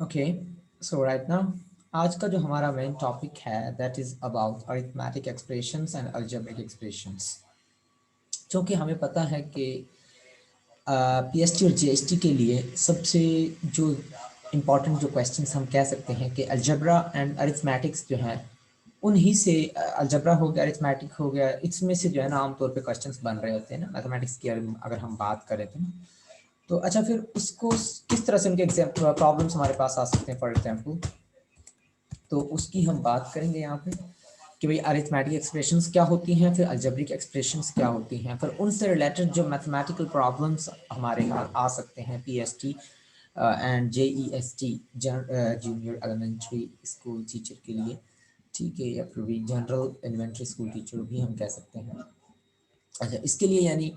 Okay, सो right now आज का जो हमारा मेन टॉपिक है that is about arithmetic expressions and algebraic expressions. क्योंकि हमें पता है कि पीएसटी और जीएसटी के लिए सबसे जो इम्पोर्टेंट जो क्वेश्चंस हम कह सकते हैं कि अलजेब्रा एंड अरिथमेटिक्स जो हैं उन्हीं से अलजेब्रा हो गया, अरिथमेटिक हो गया, इसमें से जो है ना आमतौर पे क्वेश्चंस बन रहे होते हैं ना मैथमेटिक्स की अगर हम बात करें तो अच्छा फिर उसको किस तरह से उनके प्रॉब्लम्स हमारे पास आ सकते हैं। फॉर एग्जाम्पल तो उसकी हम बात करेंगे यहाँ पे कि भाई अरिथमेटिक एक्सप्रेशंस क्या होती हैं, फिर अलजेब्रिक एक्सप्रेशंस क्या होती हैं, फिर उनसे रिलेटेड जो मैथमेटिकल प्रॉब्लम्स हमारे यहाँ आ सकते हैं PST and JEST junior elementary school teacher के लिए, ठीक है, या फिर भी जनरल एलिमेंट्री स्कूल टीचर भी हम कह सकते हैं। अच्छा, इसके लिए यानी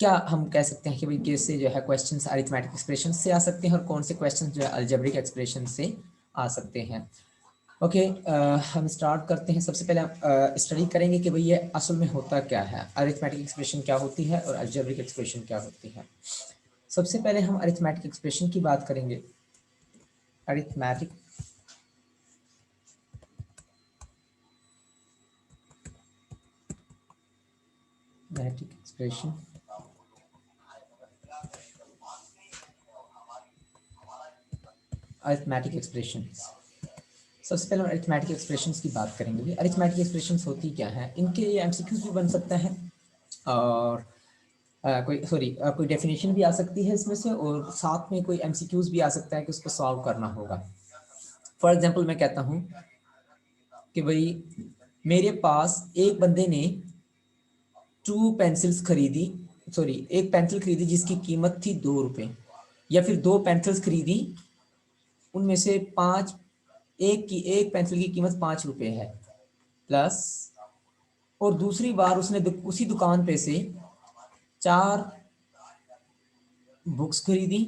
क्या हम कह सकते हैं कि भाई कैसे जो है क्वेश्चंस अरिथमेटिक एक्सप्रेशन से आ सकते हैं और कौन से क्वेश्चन जो है अलजेब्रिक एक्सप्रेशन से आ सकते हैं। ओके, हम स्टार्ट करते हैं। सबसे पहले हम स्टडी करेंगे कि भाई ये असल में होता क्या है, अरिथमेटिक एक्सप्रेशन क्या होती है और अलजेब्रिक एक्सप्रेशन क्या होती है। सबसे पहले हम अरिथमेटिक एक्सप्रेशन की बात करेंगे। अरिथमेटिक मैटिक एक्सप्रेशन, अरिथमेटिक एक्सप्रेशन। सबसे पहले हम अरिथमेटिक एक्सप्रेशंस की बात करेंगे। अरिथमेटिक एक्सप्रेशंस होती क्या है, इनके एमसीक्यूज भी बन सकता है और कोई डेफिनेशन भी आ सकती है इसमें से, और साथ में कोई एमसीक्यूज भी आ सकता है कि उसको सॉल्व करना होगा। फॉर एग्जांपल मैं कहता हूँ कि भाई मेरे पास एक बंदे ने टू पेंसिल्स खरीदी, सॉरी एक पेंसिल खरीदी जिसकी कीमत थी 2 रुपये, या फिर दो पेंसिल्स खरीदी उनमें से एक पेंसिल की कीमत 5 रुपये है प्लस, और दूसरी बार उसने उसी दुकान पे से 4 बुक्स खरीदी,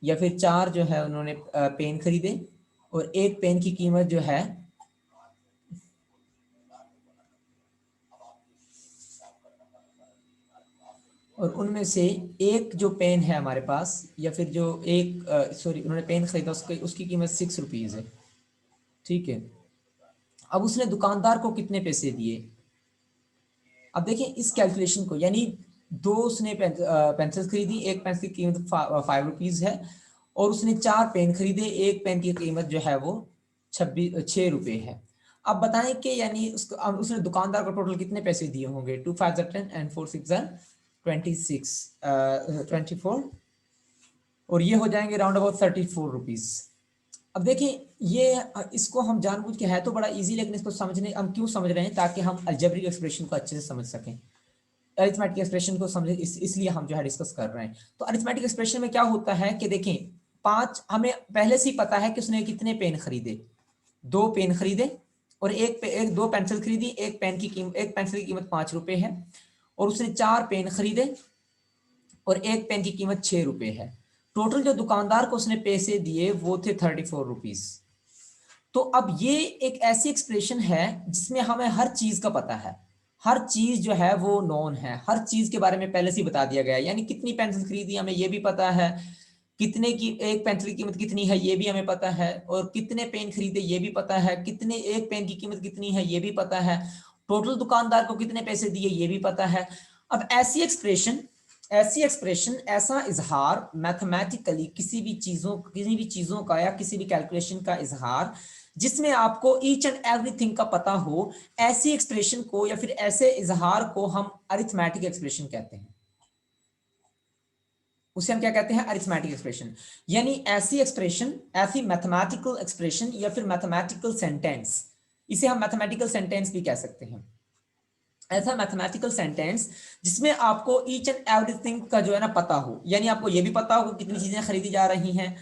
या फिर 4 जो है उन्होंने पेन खरीदे, और एक पेन की कीमत जो है और उनमें से एक जो पेन है हमारे पास, या फिर जो एक सॉरी उन्होंने पेन खरीदा उसकी कीमत 6 रुपीज़ है, ठीक है। अब उसने दुकानदार को कितने पैसे दिए। अब देखिए इस कैलकुलेशन को, यानी दो उसने पेंसिल खरीदी, एक पेंसिल की कीमत 5 रुपीज़ है, और उसने 4 पेन खरीदे, एक पेन की कीमत जो है वो 6 रुपये है। अब बताएं कि यानी उसको अब उसने दुकानदार को टोटल कितने पैसे दिए होंगे। 2 5 10 एंड 4 6 26 24, और ये हो जाएंगे राउंड अबाउट 34 रुपीज़। अब देखिए ये इसको हम जानबूझ के, है तो बड़ा इजी लेकिन इसको समझने हम क्यों समझ रहे हैं, ताकि हम अलजेब्रिक एक्सप्रेशन को अच्छे से समझ सकें। अरिथमेटिक एक्सप्रेशन को समझे इसलिए हम जो है डिस्कस कर रहे हैं। तो अरिथमेटिक एक्सप्रेशन में क्या होता है कि देखें, 5 हमें पहले से ही पता है कि उसने कितने पेन खरीदे, 2 पेन खरीदे, और दो पेंसिल खरीदी, एक पेंसिल की कीमत 5 रुपये है, और उसने 4 पेन खरीदे और एक पेन की कीमत 6 रुपये है। टोटल जो दुकानदार को उसने पैसे दिए वो थे 34 रुपीज। तो अब ये एक ऐसी एक्सप्रेशन है जिसमें हमें हर चीज का पता है, हर चीज जो है वो नोन है, हर चीज के बारे में पहले से ही बता दिया गया है। यानी कितनी पेंसिल खरीदी हमें ये भी पता है, कितने की एक पेंसिल की कीमत कितनी है ये भी हमें पता है, और कितने पेन खरीदे ये भी पता है, कितने एक पेन की कीमत कितनी है ये भी पता है, टोटल दुकानदार को कितने पैसे दिए ये भी पता है। अब ऐसी एक्सप्रेशन ऐसा इजहार मैथमेटिकली किसी भी चीजों का या किसी भी कैलकुलेशन का इजहार जिसमें आपको ईच एंड एवरीथिंग का पता हो, ऐसी एक्सप्रेशन को या फिर ऐसे इजहार को हम अरिथमेटिक एक्सप्रेशन कहते हैं। उसे हम क्या कहते हैं, अरिथमेटिक एक्सप्रेशन। यानी ऐसी एक्सप्रेशन, ऐसी मैथमेटिकल एक्सप्रेशन या फिर मैथमेटिकल सेंटेंस, इसे हम मैथमेटिकल सेंटेंस भी कह सकते हैं। ऐसा मैथमेटिकल सेंटेंस जिसमें आपको ईच एंड एवरीथिंग का जो है ना पता हो, यानी आपको यह भी पता हो कितनी चीजें खरीदी जा रही हैं,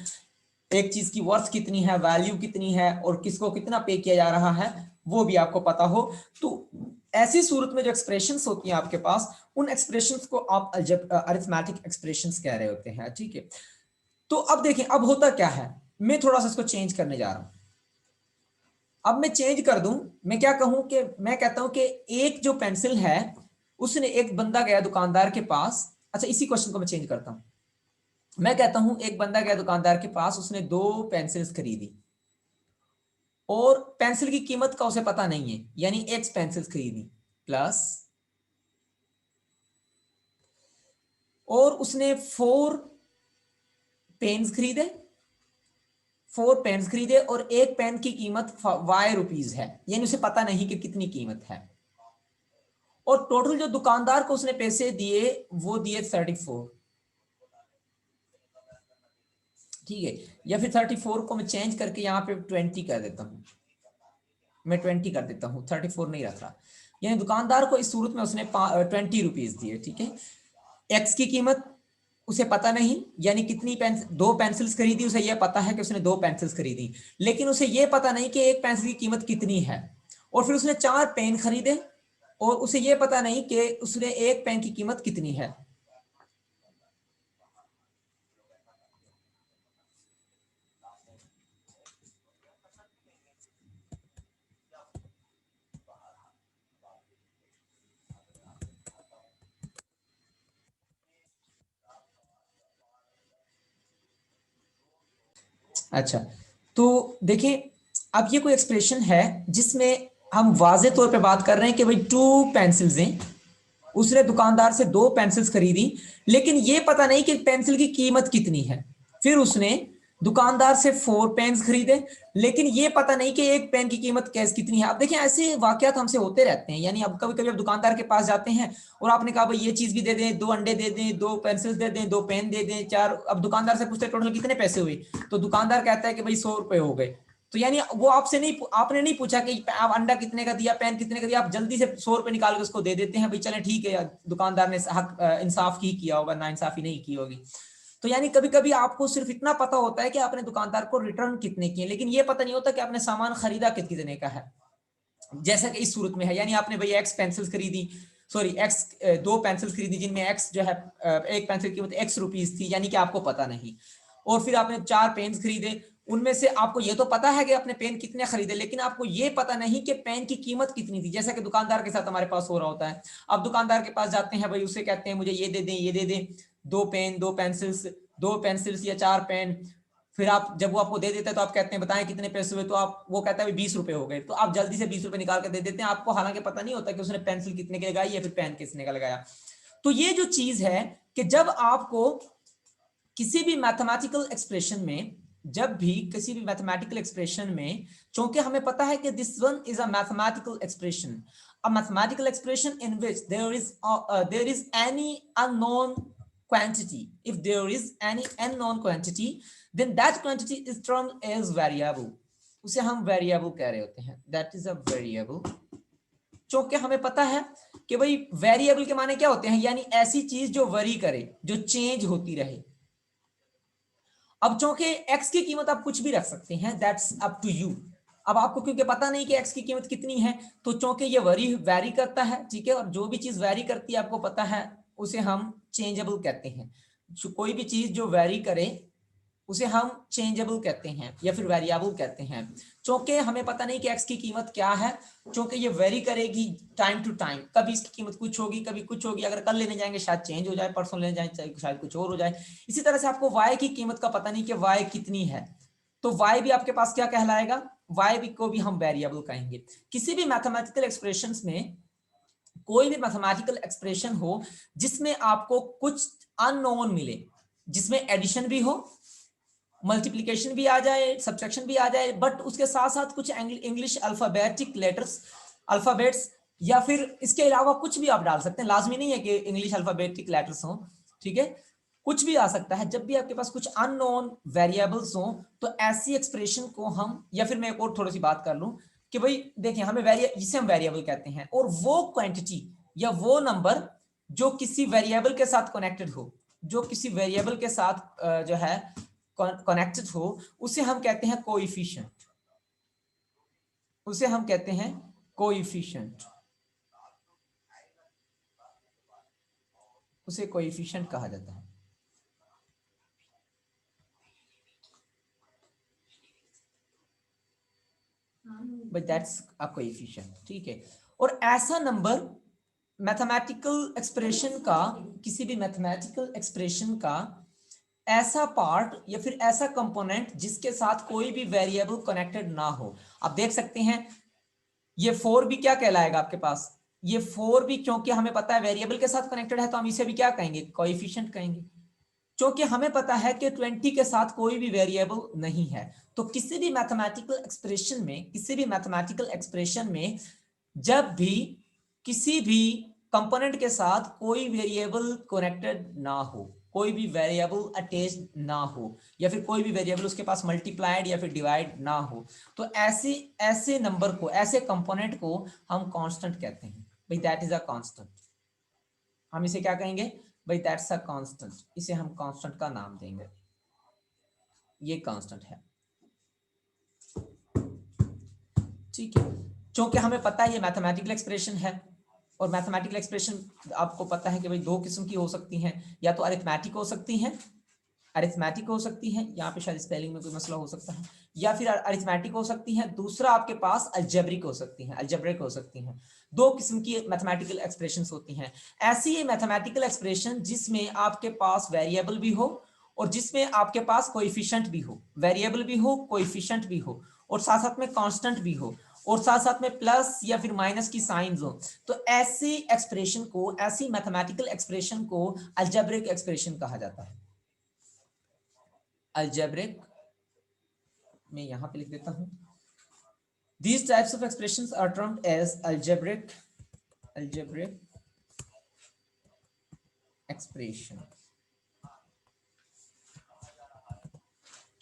एक चीज की वर्थ कितनी है, वैल्यू कितनी है, और किसको कितना पे किया जा रहा है वो भी आपको पता हो। तो ऐसी सूरत में जो एक्सप्रेशंस होती हैं आपके पास, उन एक्सप्रेशंस को आप अरिथमेटिक एक्सप्रेशंस कह रहे होते हैं, ठीक है। तो अब देखें अब होता क्या है, मैं थोड़ा सा इसको चेंज करने जा रहा हूं। अब मैं चेंज कर दूं, मैं क्या कहूं कि मैं कहता हूं कि एक जो पेंसिल है, उसने एक बंदा गया दुकानदार के पास। अच्छा, इसी क्वेश्चन को मैं चेंज करता हूं। मैं कहता हूं एक बंदा गया दुकानदार के पास, उसने 2 पेंसिल्स खरीदी और पेंसिल की कीमत का उसे पता नहीं है, यानी एक्स पेंसिल्स खरीदी प्लस, और उसने 4 पेन्स खरीदे और एक पेन की कीमत वाई रुपीज है, यानी उसे पता नहीं कि कितनी कीमत है। और टोटल जो दुकानदार को उसने पैसे दिए वो दिए 34, ठीक है। या फिर 34 को मैं चेंज करके यहाँ पे 20 कर देता हूँ, मैं 20 कर देता हूँ, 34 नहीं रख रहा। यानी दुकानदार को इस सूरत में उसने 20 रुपीज दिए, ठीक है। एक्स की कीमत उसे पता नहीं, यानी कितनी 2 पेंसिल्स खरीदी, उसे यह पता है कि उसने 2 पेंसिल्स खरीदी, लेकिन उसे यह पता नहीं कि एक पेंसिल की कीमत कितनी है। और फिर उसने 4 पेन खरीदे और उसे यह पता नहीं कि उसने एक पेन की कीमत कितनी है। अच्छा, तो देखिए अब ये कोई एक्सप्रेशन है जिसमें हम वाजे तौर पे बात कर रहे हैं कि भाई 2 पेंसिल्स हैं, उसने दुकानदार से 2 पेंसिल्स खरीदी, लेकिन ये पता नहीं कि पेंसिल की कीमत कितनी है। फिर उसने दुकानदार से 4 पेन्स खरीदे, लेकिन ये पता नहीं कि एक पेन की कीमत कैसे कितनी है। अब देखिए ऐसे वाकयात हमसे होते रहते हैं, यानी अब कभी कभी आप दुकानदार के पास जाते हैं और आपने कहा भाई ये चीज भी दे दें, 2 अंडे दे दें, 2 पेंसिल्स दे दें, 2 पेन दे दें, 4। अब दुकानदार से पूछते टोटल कितने पैसे हुए, तो दुकानदार कहता है कि भाई 100 रुपए हो गए। तो यानी वो आपसे नहीं, आपने नहीं पूछा कि आप अंडा कितने का दिया, पेन कितने का दिया, आप जल्दी से 100 रुपए निकाल के उसको दे देते हैं, भाई चले ठीक है यार, दुकानदार ने हक इंसाफ ही किया होगा, ना इंसाफी नहीं की होगी। तो यानी कभी कभी आपको सिर्फ इतना पता होता है कि आपने दुकानदार को रिटर्न कितने किए, लेकिन ये पता नहीं होता कि आपने सामान खरीदा कितने का है। जैसा कि इस सूरत में है, यानी आपने भाई एक्स पेंसिल्स खरीदी, सॉरी एक्स 2 पेंसिल्स खरीदी जिनमें एक्स जो है एक पेंसिल की कीमत एक्स रुपीज थी, यानी कि आपको पता नहीं। और फिर आपने 4 पेन्स खरीदे, उनमें से आपको ये तो पता है कि आपने पेन कितने खरीदे, लेकिन आपको ये पता नहीं कि पेन की कीमत कितनी थी, जैसा कि दुकानदार के साथ हमारे पास हो रहा होता है। अब दुकानदार के पास जाते हैं भाई, उसे कहते हैं मुझे ये दे दें, ये दे दें, 2 पेन, 2 पेंसिल्स, 2 पेंसिल्स या 4 पेन। फिर आप जब वो आपको दे देता है तो आप कहते हैं बताएं कितने पैसे हुए, तो आप वो कहता है 20 रुपए हो गए, तो आप जल्दी से 20 रुपए निकाल कर दे देते हैं, आपको हालांकि पता नहीं होता कि उसने पेंसिल कितने की लगाई या फिर पेन कितने का लगाया। तो ये जो चीज है कि जब आपको किसी भी मैथमेटिकल एक्सप्रेशन में, जब भी किसी भी मैथमेटिकल एक्सप्रेशन में, चूंकि हमें पता है कि this one is a mathematical expression, a mathematical expression in which there is any unknown quantity, if there is any unknown quantity, then that quantity is termed as variable, उसे हम variable कह रहे होते हैं, that is a variable। चूंकि हमें पता है कि भाई वेरिएबल के माने क्या होते हैं, यानी ऐसी चीज जो वरी करे, जो चेंज होती रहे। अब चूंकि x की कीमत आप कुछ भी रख सकते हैं, दैट्स अप टू यू। अब आपको क्योंकि पता नहीं कि x की कीमत कितनी है, तो चूंकि ये वैरी करता है, ठीक है, और जो भी चीज वैरी करती है आपको पता है, उसे हम चेंजेबल कहते हैं। कोई भी चीज जो वैरी करे उसे हम चेंजेबल कहते हैं या फिर वेरिएबल कहते हैं। चूंकि हमें पता नहीं कि x की कीमत क्या है, चूंकि ये वेरी करेगी टाइम टू टाइम, कभी इसकी कीमत कुछ होगी, कभी कुछ होगी, अगर कल लेने जाएंगे शायद चेंज हो जाए, परसों लेने जाएंगे शायद कुछ और हो जाए। इसी तरह से आपको y की कीमत का पता नहीं कि y कितनी है, तो y भी आपके पास क्या कहलाएगा, y भी को भी हम वेरिएबल कहेंगे। किसी भी मैथमेटिकल एक्सप्रेशंस में, कोई भी मैथमेटिकल एक्सप्रेशन हो जिसमें आपको कुछ अननोन मिले, जिसमें एडिशन भी हो, मल्टीप्लिकेशन भी आ जाए, सब्ट्रैक्शन भी आ जाए, बट उसके साथ साथ कुछ इंग्लिश अल्फाबेटिक लेटर्स, अल्फाबेट्स, या फिर इसके अलावा कुछ भी आप डाल सकते हैं, लाजमी नहीं है कि इंग्लिश अल्फाबेटिक लेटर्स हो, ठीक है, कुछ भी आ सकता है। जब भी आपके पास कुछ अननोन वेरिएबल्स हो, तो ऐसी एक्सप्रेशन को हम, या फिर मैं एक और थोड़ी सी बात कर लूं कि भाई देखिए हमें जिसे हम वेरिएबल कहते हैं, और वो क्वांटिटी या वो नंबर जो किसी वेरिएबल के साथ कनेक्टेड हो, जो किसी वेरिएबल के साथ जो है कनेक्टेड हो, उसे हम कहते हैं कोएफिशिएंट, उसे हम कहते हैं कोएफिशिएंट, उसे कोएफिशिएंट कहा जाता है। बट दैट्स अ कोएफिशिएंट, ठीक है। और ऐसा नंबर मैथमेटिकल एक्सप्रेशन का, किसी भी मैथमेटिकल एक्सप्रेशन का ऐसा पार्ट या फिर ऐसा कंपोनेंट जिसके साथ कोई भी वेरिएबल कनेक्टेड ना हो। आप देख सकते हैं ये 4 भी क्या कहलाएगा आपके पास, ये 4 भी क्योंकि हमें पता है वेरिएबल के साथ कनेक्टेड है तो हम इसे भी क्या कहेंगे, कोएफिशिएंट कहेंगे। क्योंकि हमें पता है कि 20 के साथ कोई भी वेरिएबल नहीं है, तो किसी भी मैथमेटिकल एक्सप्रेशन में, किसी भी मैथमेटिकल एक्सप्रेशन में जब भी किसी भी कंपोनेंट के साथ कोई वेरिएबल कनेक्टेड ना हो, कोई भी वेरिएबल अटैच ना हो, या फिर कोई भी वेरिएबल उसके पास मल्टीप्लाइड या फिर डिवाइड ना हो, तो ऐसे ऐसे नंबर को, ऐसे कंपोनेंट को हम कांस्टेंट कहते हैं। भाई दैट इज अ कांस्टेंट, हम इसे क्या कहेंगे भाई, दैट्स अ कांस्टेंट, इसे हम कांस्टेंट का नाम देंगे, ये कांस्टेंट है। ठीक है, क्योंकि हमें पता है ये मैथमेटिकल एक्सप्रेशन है, और मैथमेटिकल एक्सप्रेशन आपको पता है कि भाई दो किस्म की हो सकती हैं, या तो अरिथमेटिक हो सकती हैं, अरिथमेटिक हो सकती हैं, यहाँ पे शायद स्पेलिंग में कोई मसला हो सकता है, या फिर अरिथमेटिक हो सकती हैं, दूसरा आपके पास अलजेब्रिक हो सकती हैं, अलजेब्रिक हो सकती हैं। दो किस्म की मैथमेटिकल एक्सप्रेशंस होती हैं। ऐसी ये मैथमेटिकल एक्सप्रेशन जिसमें आपके पास वेरिएबल भी हो और जिसमें आपके पास कोएफिशिएंट भी हो, वेरिएबल भी हो, कोएफिशिएंट भी हो, और साथ साथ में कांस्टेंट भी हो, और साथ साथ में प्लस या फिर माइनस की साइंस हो, तो ऐसी एक्सप्रेशन को, ऐसी मैथमेटिकल एक्सप्रेशन को अलजेब्रिक एक्सप्रेशन कहा जाता है। अलजेब्रिक मैं यहां पे लिख देता हूं, these types of expressions are termed as algebraic expression।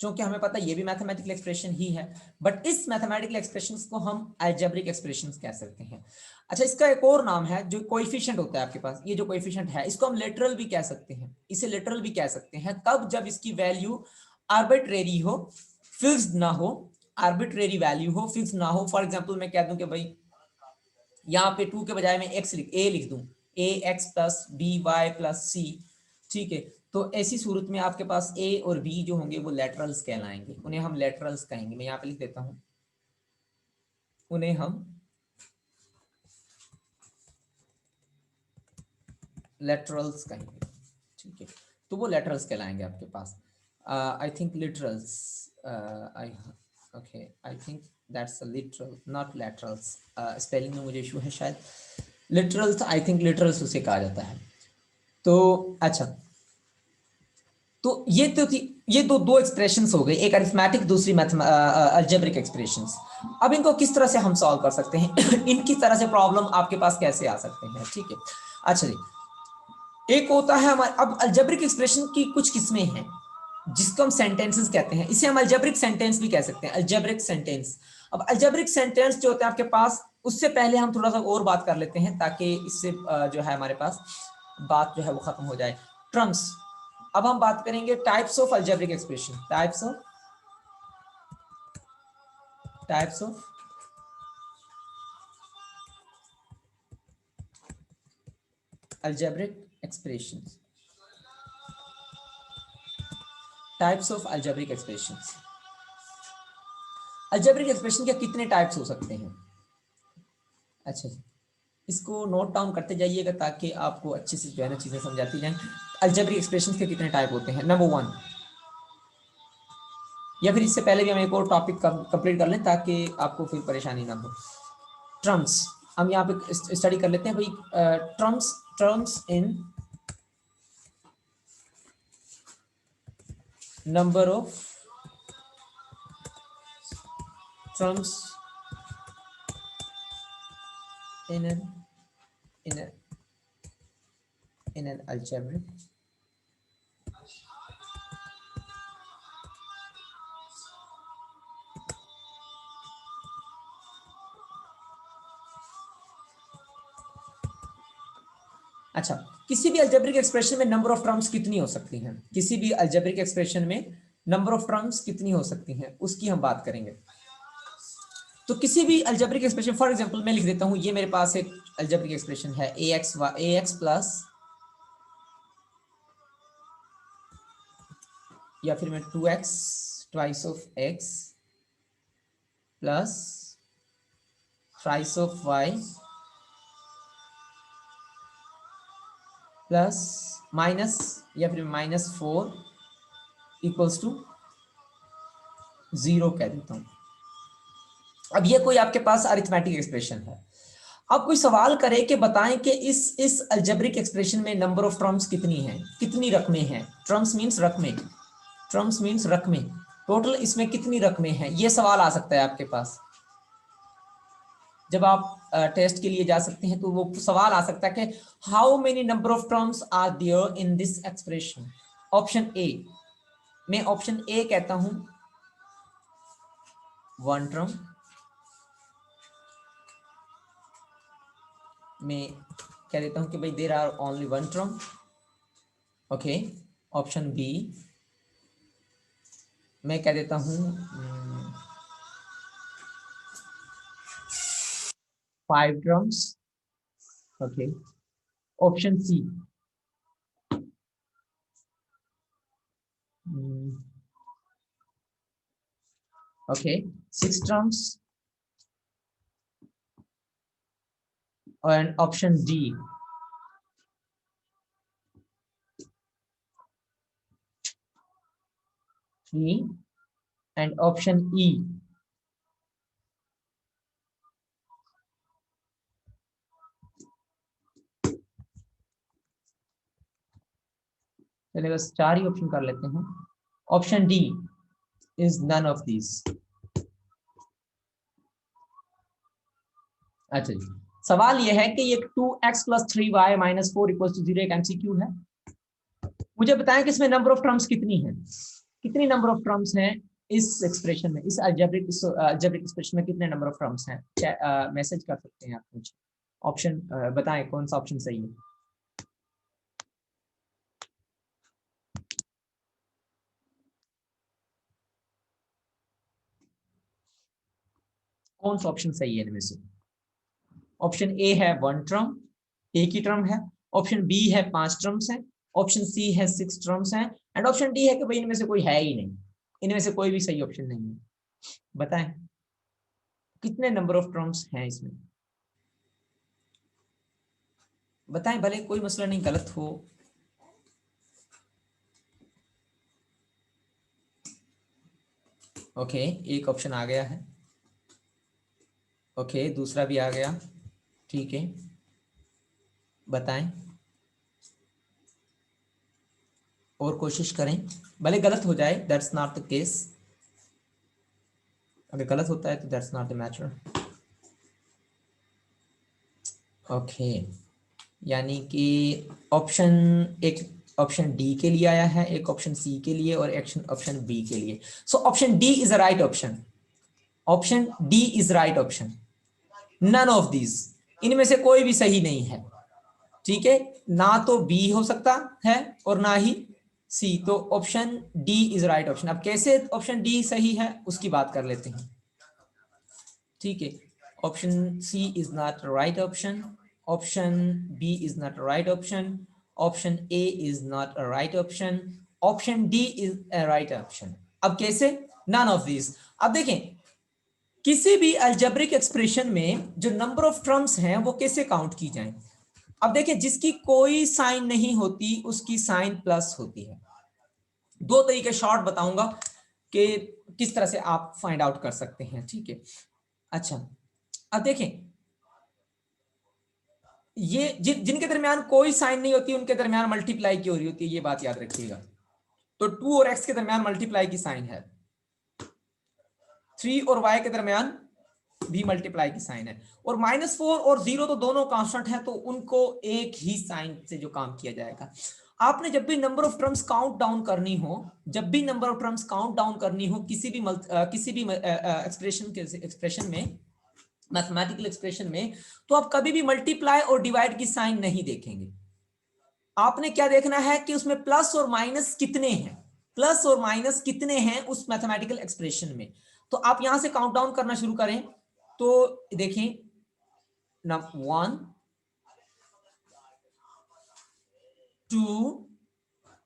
क्योंकि हमें पता है ये भी मैथमेटिकल एक्सप्रेशन ही है, बट इस मैथमेटिकल एक्सप्रेशंस को हम अलजेब्रिक एक्सप्रेशंस कह सकते हैं। अच्छा, इसका एक और नाम है जो कोएफिशिएंट होता है आपके पास, ये जो कोएफिशिएंट है इसको हम लिटरल भी कह सकते हैं, इसे लिटरल भी कह सकते हैं तब जब इसकी वैल्यू आर्बिट्रेरी हो, फिक्स्ड ना हो, आर्बिट्रेरी वैल्यू हो, फिक्स ना हो। फॉर एग्जांपल मैं कह दूं कि भाई यहाँ पे 2 के बजाय मैं ए लिख दूं, a x plus b y plus c, ठीक है, तो ऐसी सूरत में आपके पास ए और बी जो होंगे वो लेटरल्स कहलाएंगे, उन्हें हम लेटरल्स कहेंगे। मैं यहाँ पे लिख देता हूं, उन्हें हम लेटरल्स कहेंगे, ठीक है, तो वो लेटरल्स कहलाएंगे आपके पास। I think literals, I okay, I think that's a literal not laterals, spelling में मुझे इशू है शायद, लिटरल्स आई थिंक लिटरल्स उसे कहा जाता है। तो अच्छा, तो ये तो थी, ये दो एक्सप्रेशंस हो गए, एक अरिथमेटिक, दूसरी अलजेब्रिक एक्सप्रेशंस। अब इनको किस तरह से हम सॉल्व कर सकते हैं इनकी तरह से प्रॉब्लम आपके पास कैसे आ सकते हैं, ठीक है। अच्छा जी, एक होता है हमारे, अब अलजेब्रिक एक्सप्रेशन की कुछ किस्में हैं जिसको हम सेंटेंसेस कहते हैं, इसे हम अलजेब्रिक सेंटेंस भी कह सकते हैं, अलजेब्रिक सेंटेंस। अब अलजेब्रिक सेंटेंस जो होते हैं आपके पास, उससे पहले हम थोड़ा सा और बात कर लेते हैं ताकि इससे जो है हमारे पास बात जो है वो खत्म हो जाए। ट्रम्स, अब हम बात करेंगे types of algebraic expression, types of algebraic expressions, types of algebraic expressions. Algebraic expression के कितने टाइप्स हो सकते हैं? अच्छा जी, इसको नोट डाउन करते जाइएगा ताकि आपको अच्छे से जो है ना चीजें समझाती जाएं। अलजेब्रिक एक्सप्रेशंस के कितने टाइप होते हैं? नंबर 1, या फिर इससे पहले भी हम एक और टॉपिक कंप्लीट कर लें ताकि आपको फिर परेशानी ना हो। ट्रम्स, हम यहाँ पे स्टडी कर लेते हैं भाई। Terms in number of terms in an in an algebraic अच्छा, किसी भी अलजेब्रिक एक्सप्रेशन में नंबर ऑफ टर्म्स कितनी हो सकती हैं? किसी भी अलजेब्रिक एक्सप्रेशन में नंबर ऑफ टर्म्स कितनी हो सकती हैं उसकी हम बात करेंगे। तो किसी भी अलजेब्रिक एक्सप्रेशन, फॉर एग्जांपल मैं लिख देता हूं, ये मेरे पास एक अलजेब्रिक एक्सप्रेशन है ए एक्स प्लस, या फिर मैं 2x twice of x plus thrice of y plus minus, या फिर -4 इक्वल्स टू 0 कह देता हूं। अब ये कोई आपके पास अरिथमेटिक एक्सप्रेशन है। अब कोई सवाल करे कि बताएं कि इस अलजेब्रिक एक्सप्रेशन में नंबर ऑफ टर्म्स कितनी हैं, कितनी रकमें हैं। टर्म्स मींस रकमें, टर्म्स मींस रकमें, टोटल इसमें कितनी रकमें हैं, ये सवाल आ सकता है आपके पास। जब आप टेस्ट के लिए जा सकते हैं तो वो सवाल आ सकता है कि how many number of terms are there in this expression. Option A, मैं ऑप्शन ए कहता हूं 1 टर्म, मैं कह देता हूं कि भाई there are only 1 term. Okay, option B मैं कह देता हूं 5 terms. Okay, option C okay 6 terms, and option D 3 and option E चलिए बस 4 ही ऑप्शन कर लेते हैं। Option D is none of this. अच्छा जी, सवाल यह है कि ये 2x + 3y - 4 = 0 एक एमसीक्यू है। मुझे बताएं कि इसमें नंबर ऑफ टर्म्स कितनी है, कितनी नंबर ऑफ टर्म्स हैं इस एक्सप्रेशन में, इस अलजेब्रिक एक्सप्रेशन में कितने नंबर ऑफ टर्म्स हैं। मैसेज कर सकते हैं आप मुझे। ऑप्शन बताएं कौन सा ऑप्शन सही है। कौन सा ऑप्शन सही है इनमें से। ऑप्शन ए है 1 टर्म, एक ही टर्म है। ऑप्शन बी है 5 टर्म्स है। ऑप्शन सी है 6 टर्म्स है। एंड ऑप्शन डी है कि भाई इनमें से कोई है ही नहीं, इनमें से कोई भी सही ऑप्शन नहीं है। बताएं कितने नंबर ऑफ टर्म्स हैं इसमें, बताएं, भले कोई मसला नहीं, गलत हो। ओके, एक ऑप्शन आ गया है। ओके, दूसरा भी आ गया। ठीक है, बताएं और कोशिश करें, भले गलत हो जाए, दैट्स नॉट द केस। अगर गलत होता है तो that's not the matter. Okay, यानी कि ऑप्शन एक ऑप्शन डी के लिए आया है, एक ऑप्शन सी के लिए और ऑप्शन बी के लिए। So option D is a right option. Option D is right option. None of these, इनमें से कोई भी सही नहीं है। ठीक है, ना तो बी हो सकता है और ना ही सी, तो option D is right option. अब कैसे ऑप्शन डी सही है उसकी बात कर लेते हैं। ठीक है, option C is not right option, option B is not right option, option A is not a right option, option D is a right option. अब कैसे, नन ऑफ दिस। अब देखें किसी भी अलजेब्रिक एक्सप्रेशन में जो नंबर ऑफ टर्म्स हैं वो कैसे काउंट की जाए। अब देखिए जिसकी कोई साइन नहीं होती उसकी साइन प्लस होती है। दो तरीके शॉर्ट बताऊंगा कि किस तरह से आप फाइंड आउट कर सकते हैं। ठीक है, अच्छा अब देखें ये जिनके दरमियान कोई साइन नहीं होती उनके दरमियान मल्टीप्लाई की हो रही होती है, ये बात याद रखिएगा। तो 2 और x के दरमियान मल्टीप्लाई की साइन है, 3 और y के दरमियान भी मल्टीप्लाई की साइन है, और -4 और 0 तो दोनों कांस्टेंट है तो उनको एक ही साइन से जो काम किया जाएगा। आपने जब भी number of terms count down करनी हो, जब भी number of terms count down करनी हो किसी भी एक्सप्रेशन में, मैथमेटिकल एक्सप्रेशन में, तो आप कभी भी मल्टीप्लाई और डिवाइड की साइन नहीं देखेंगे। आपने क्या देखना है कि उसमें प्लस और माइनस कितने हैं, प्लस और माइनस कितने हैं उस मैथमेटिकल एक्सप्रेशन में। तो आप यहां से काउंट डाउन करना शुरू करें तो देखें 1 2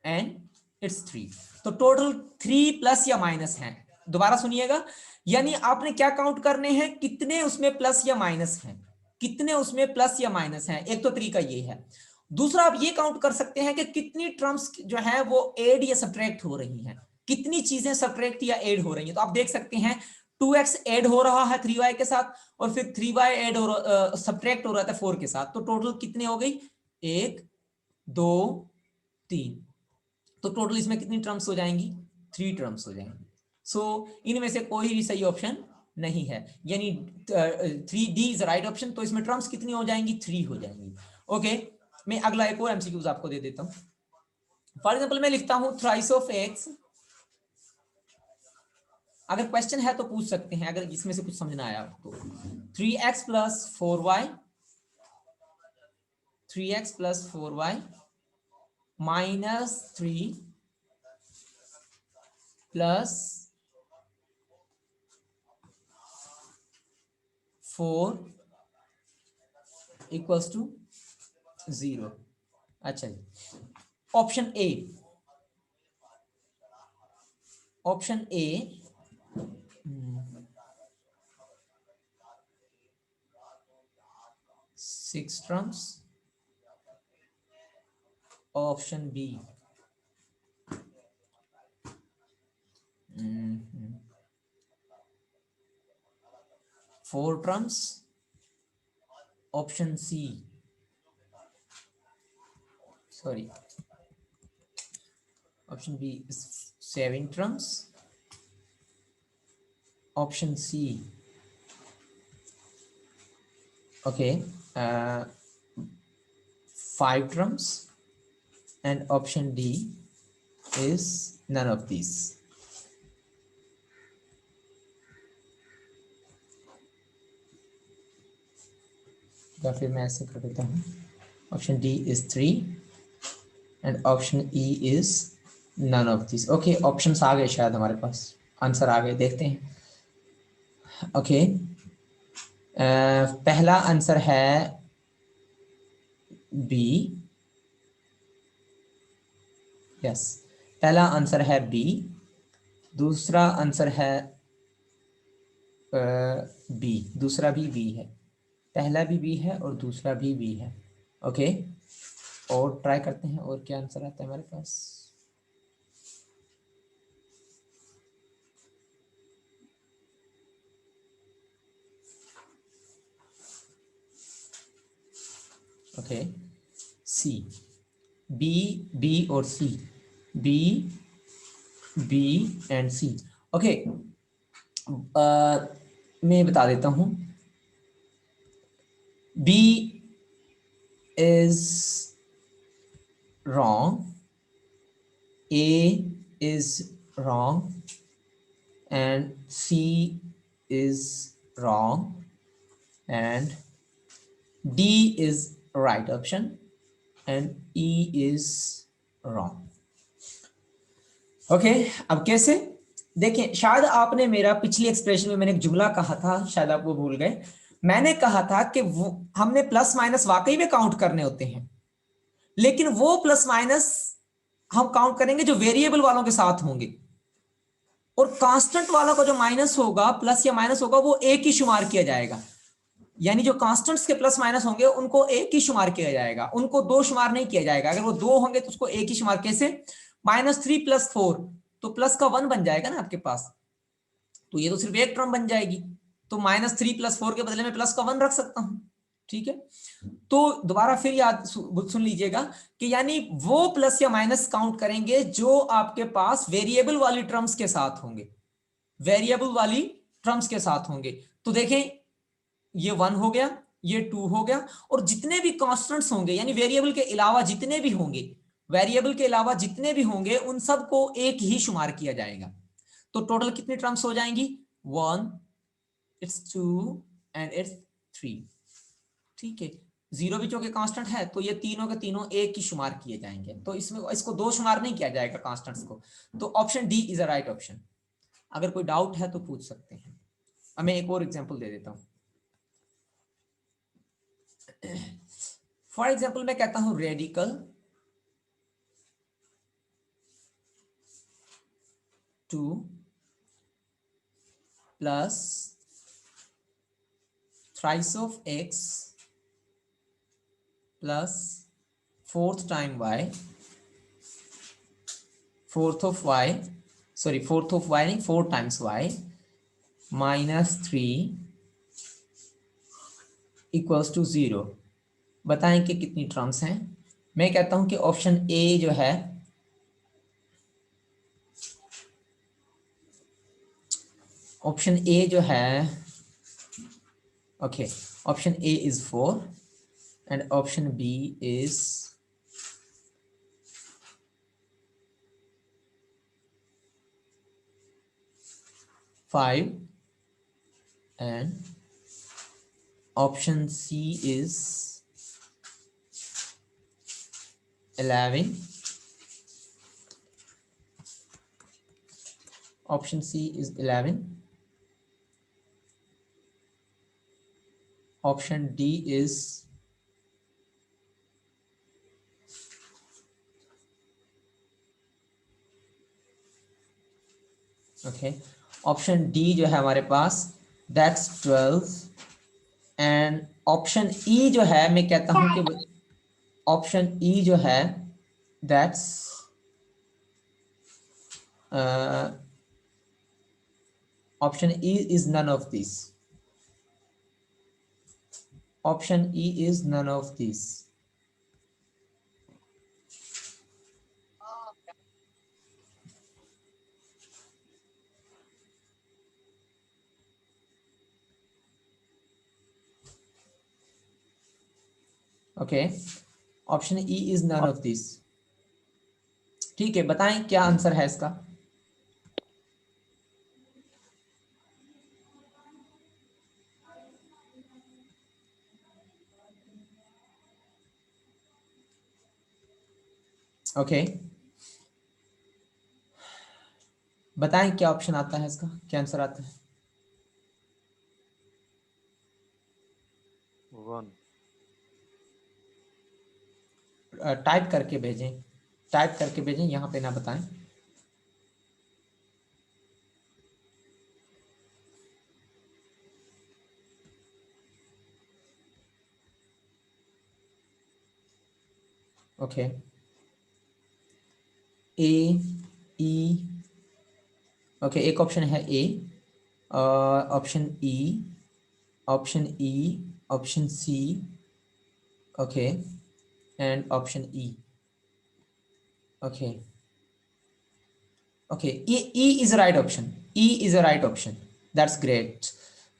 एंड इट्स 3, तो टोटल 3 प्लस या माइनस हैं। दोबारा सुनिएगा, यानी आपने क्या काउंट करने हैं, कितने उसमें प्लस या माइनस हैं, कितने उसमें प्लस या माइनस हैं। एक तो तरीका ये है। दूसरा आप ये काउंट कर सकते हैं कि कितनी टर्म्स जो है वो ऐड या सब्ट्रैक्ट हो रही हैं, कितनी चीजें सब्ट्रैक्ट या ऐड हो रही हैं। तो आप देख सकते हैं 2x ऐड हो रहा है 3y के साथ, और फिर 3y ऐड हो सब्ट्रैक्ट हो रहा था 4 के साथ। तो टोटल कितने हो गई, 1 2 3। तो टोटल इसमें कितनी टर्म्स हो जाएंगी, 3 टर्म्स हो जाएंगी। सो इनमें से कोई भी सही ऑप्शन नहीं है, यानी 3D इज राइट ऑप्शन। तो इसमें टर्म्स कितनी हो जाएंगी, 3 हो जाएंगी। ओके, मैं अगला एक और एमसीक्यूज आपको दे देता हूं। फॉर एग्जाम्पल मैं लिखता हूं थ्राइस ऑफ एक्स। अगर क्वेश्चन है तो पूछ सकते हैं, अगर इसमें से कुछ समझना आया तो। 3x plus 4y, 3x plus 4y minus 3 plus 4 equals to 0। अच्छा जी, option A, option A 6 terms, option B 4 terms, option C, sorry option B 7 terms, option C okay 5 terms, and option D is none of these। या फिर मैं ऐसे कर देता हूँ, option D is 3 and option E is none of this. Okay, options आ गए शायद हमारे पास, आंसर आ गए, देखते हैं। ओके, पहला आंसर है बी, यस, पहला आंसर है बी। दूसरा आंसर है बी, दूसरा भी बी है, पहला भी बी है और दूसरा भी बी है। ओके, और ट्राई करते हैं और क्या आंसर आता है हमारे पास। ओके, सी, बी, बी और C, B, B and C. Okay, मैं बता देता हूं, B is wrong, A is wrong and C is wrong and D is right option and E is wrong. Okay, अब कैसे, देखिए शायद आपने मेरा पिछली एक्सप्रेशन में मैंने एक जुमला कहा था, शायद आप वो भूल गए। मैंने कहा था कि वो हमने प्लस माइनस वाकई में काउंट करने होते हैं, लेकिन वो प्लस माइनस हम काउंट करेंगे जो वेरिएबल वालों के साथ होंगे, और कांस्टेंट वालों का जो माइनस होगा, प्लस या माइनस होगा, वो एक ही शुमार किया जाएगा। यानी जो कांस्टेंट्स के प्लस माइनस होंगे उनको एक ही शुमार किया जाएगा, उनको दो शुमार नहीं किया जाएगा। अगर वो दो होंगे तो उसको एक ही शुमार, कैसे, -3 + 4 तो प्लस का 1 बन जाएगा ना आपके पास, तो ये तो सिर्फ एक टर्म बन जाएगी। तो -3 + 4 के बदले में प्लस का 1 रख सकता हूं, ठीक है। तो दोबारा फिर याद सुन लीजिएगा कि यानी वो प्लस या माइनस काउंट करेंगे जो आपके पास वेरिएबल वाली टर्म्स के साथ होंगे, वेरिएबल वाली टर्म्स के साथ होंगे। तो देखें, ये 1 हो गया, ये 2 हो गया, और जितने भी कांस्टेंट्स होंगे, यानी वेरिएबल के अलावा जितने भी होंगे, वेरिएबल के अलावा जितने भी होंगे उन सबको एक ही शुमार किया जाएगा। तो टोटल कितनी टर्म्स हो जाएंगी, 1, इट्स 2 एंड इट्स 3, ठीक है। जीरो भी चूंकि कांस्टेंट है तो ये तीनों के तीनों एक ही शुमार किए जाएंगे, तो इसमें इसको दो शुमार नहीं किया जाएगा कांस्टेंट्स को। तो option D is a right option. अगर कोई डाउट है तो पूछ सकते हैं। अब मैं एक और एग्जांपल दे देता हूं। फॉर एग्जाम्पल मैं कहता हूं radical 2 plus thrice of x plus 4th time y, 4th of y sorry fourth of y नहीं, 4 टाइम्स वाई -3 इक्वल्स टू 0। बताएं कि कितनी टर्म्स हैं। मैं कहता हूं कि ऑप्शन ए जो है, ऑप्शन ए जो है, okay, option A is 4 and option B is 5 and option C is 11. Option C is 11. Option D is okay. Option D जो है हमारे पास that's 12 and option E जो है मैं कहता हूं कि option E जो है that's option E is none of these. Option E is none of these. Okay, option E is none of this. ठीक है, बताएं क्या आंसर है इसका। ओके, बताएं क्या ऑप्शन आता है इसका, क्या आंसर आता है। 1। टाइप करके भेजें, टाइप करके भेजें, यहाँ पे ना बताएं। ओके, ए ई, ओके, एक ऑप्शन है A, option E, option E, option C, okay, and option E. Okay okay, E is right option, E is a right option, that's great.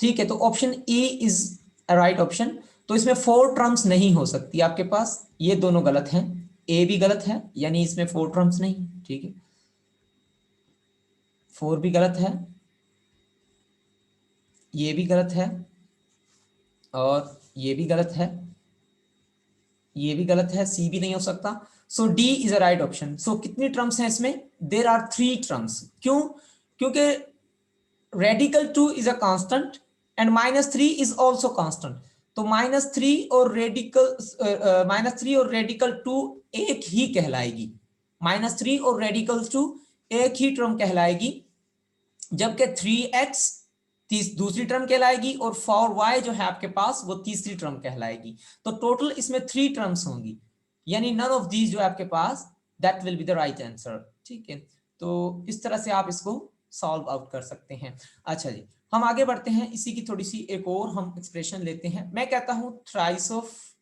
ठीक है, तो option E is a right option. तो इसमें 4 terms नहीं हो सकती आपके पास, ये दोनों गलत हैं, ए भी गलत है, यानी इसमें 4 टर्म्स नहीं। ठीक है, 4 भी गलत है, ये भी गलत है, और ये भी गलत है, ये भी गलत है, सी भी नहीं हो सकता। So D is a right option. So कितनी टर्म्स हैं इसमें, देर आर 3 टर्म्स। क्यों, क्योंकि radical 2 is a constant and -3 is also constant. तो -3 और रेडिकल 2 एक ही कहलाएगी, -3 और रेडिकल 2 एक ही टर्म कहलाएगी, जबकि 3x दूसरी टर्म कहलाएगी और 4y जो है आपके पास वो तीसरी टर्म कहलाएगी। तो टोटल इसमें 3 टर्म्स होंगी, यानी नन ऑफ दीज जो है आपके पास, that will be the right answer. ठीक है, तो इस तरह से आप इसको सॉल्व आउट कर सकते हैं। अच्छा जी, हम आगे बढ़ते हैं, इसी की थोड़ी सी एक और हम एक्सप्रेशन लेते हैं। मैं कहता हूं thrice of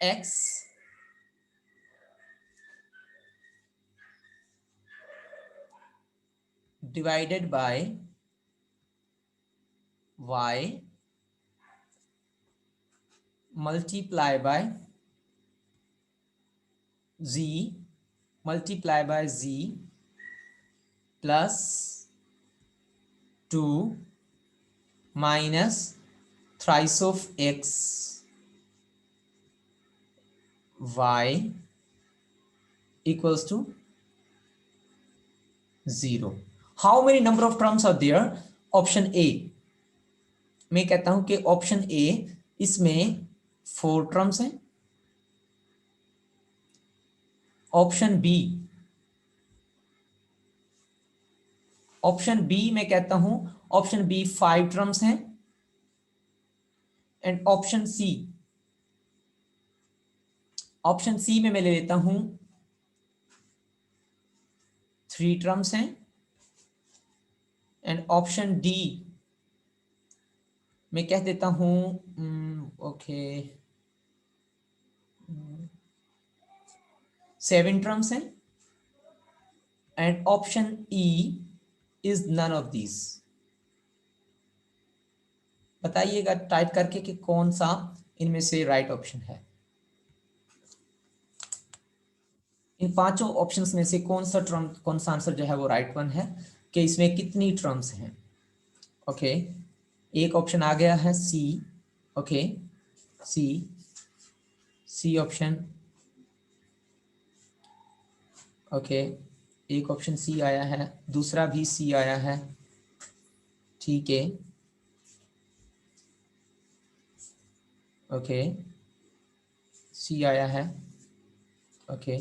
x divided by y multiply by z multiply by z plus 2 minus thrice of x y equals to 0। how many number of terms are there? Option A, मैं कहता हूं कि ऑप्शन ए, इसमें 4 terms हैं। Option B, option B मैं कहता हूं option B 5 terms हैं। And option C, option C में मैं ले लेता हूं 3 टर्म्स हैं, एंड ऑप्शन डी मैं कह देता हूं ओके 7 टर्म्स हैं, and option E is none of these. बताइएगा टाइप करके कि कौन सा इनमें से राइट ऑप्शन है। इन पांचों ऑप्शंस में से कौन सा आंसर जो है वो राइट वन है, कि इसमें कितनी टर्म्स हैं। ओके एक ऑप्शन आ गया है सी। Okay C, C option. Okay एक ऑप्शन सी आया है, दूसरा भी सी आया है, ठीक है। ओके सी आया है। ओके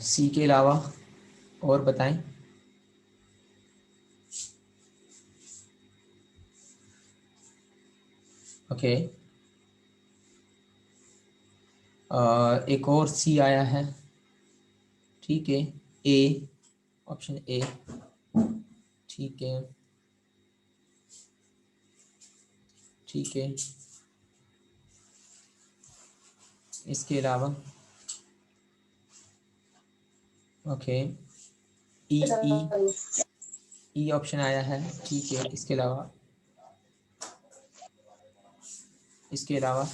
सी के अलावा और बताएं। ओके एक और सी आया है, ठीक है। ए, ऑप्शन ए, ठीक है, ठीक है। इसके अलावा ओके ई, ई ऑप्शन आया है, ठीक है। इसके अलावा, इसके अलावा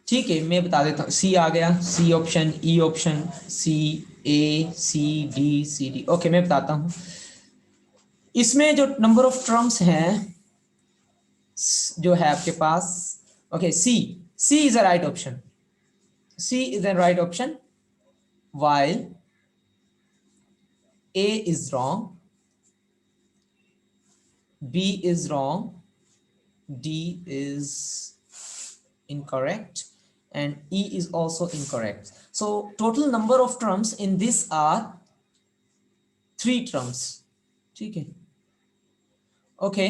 ठीक है मैं बता देता हूँ। सी आ गया, सी ऑप्शन, ई ऑप्शन, सी, ए, सी, डी, सी, डी। ओके मैं बताता हूँ। इसमें जो नंबर ऑफ टर्म्स हैं जो है आपके पास, okay C, C is a right option, C is a right option, while A is wrong, B is wrong, D is incorrect, and E is also incorrect. So total number of terms in this are 3 terms, ठीक है। Okay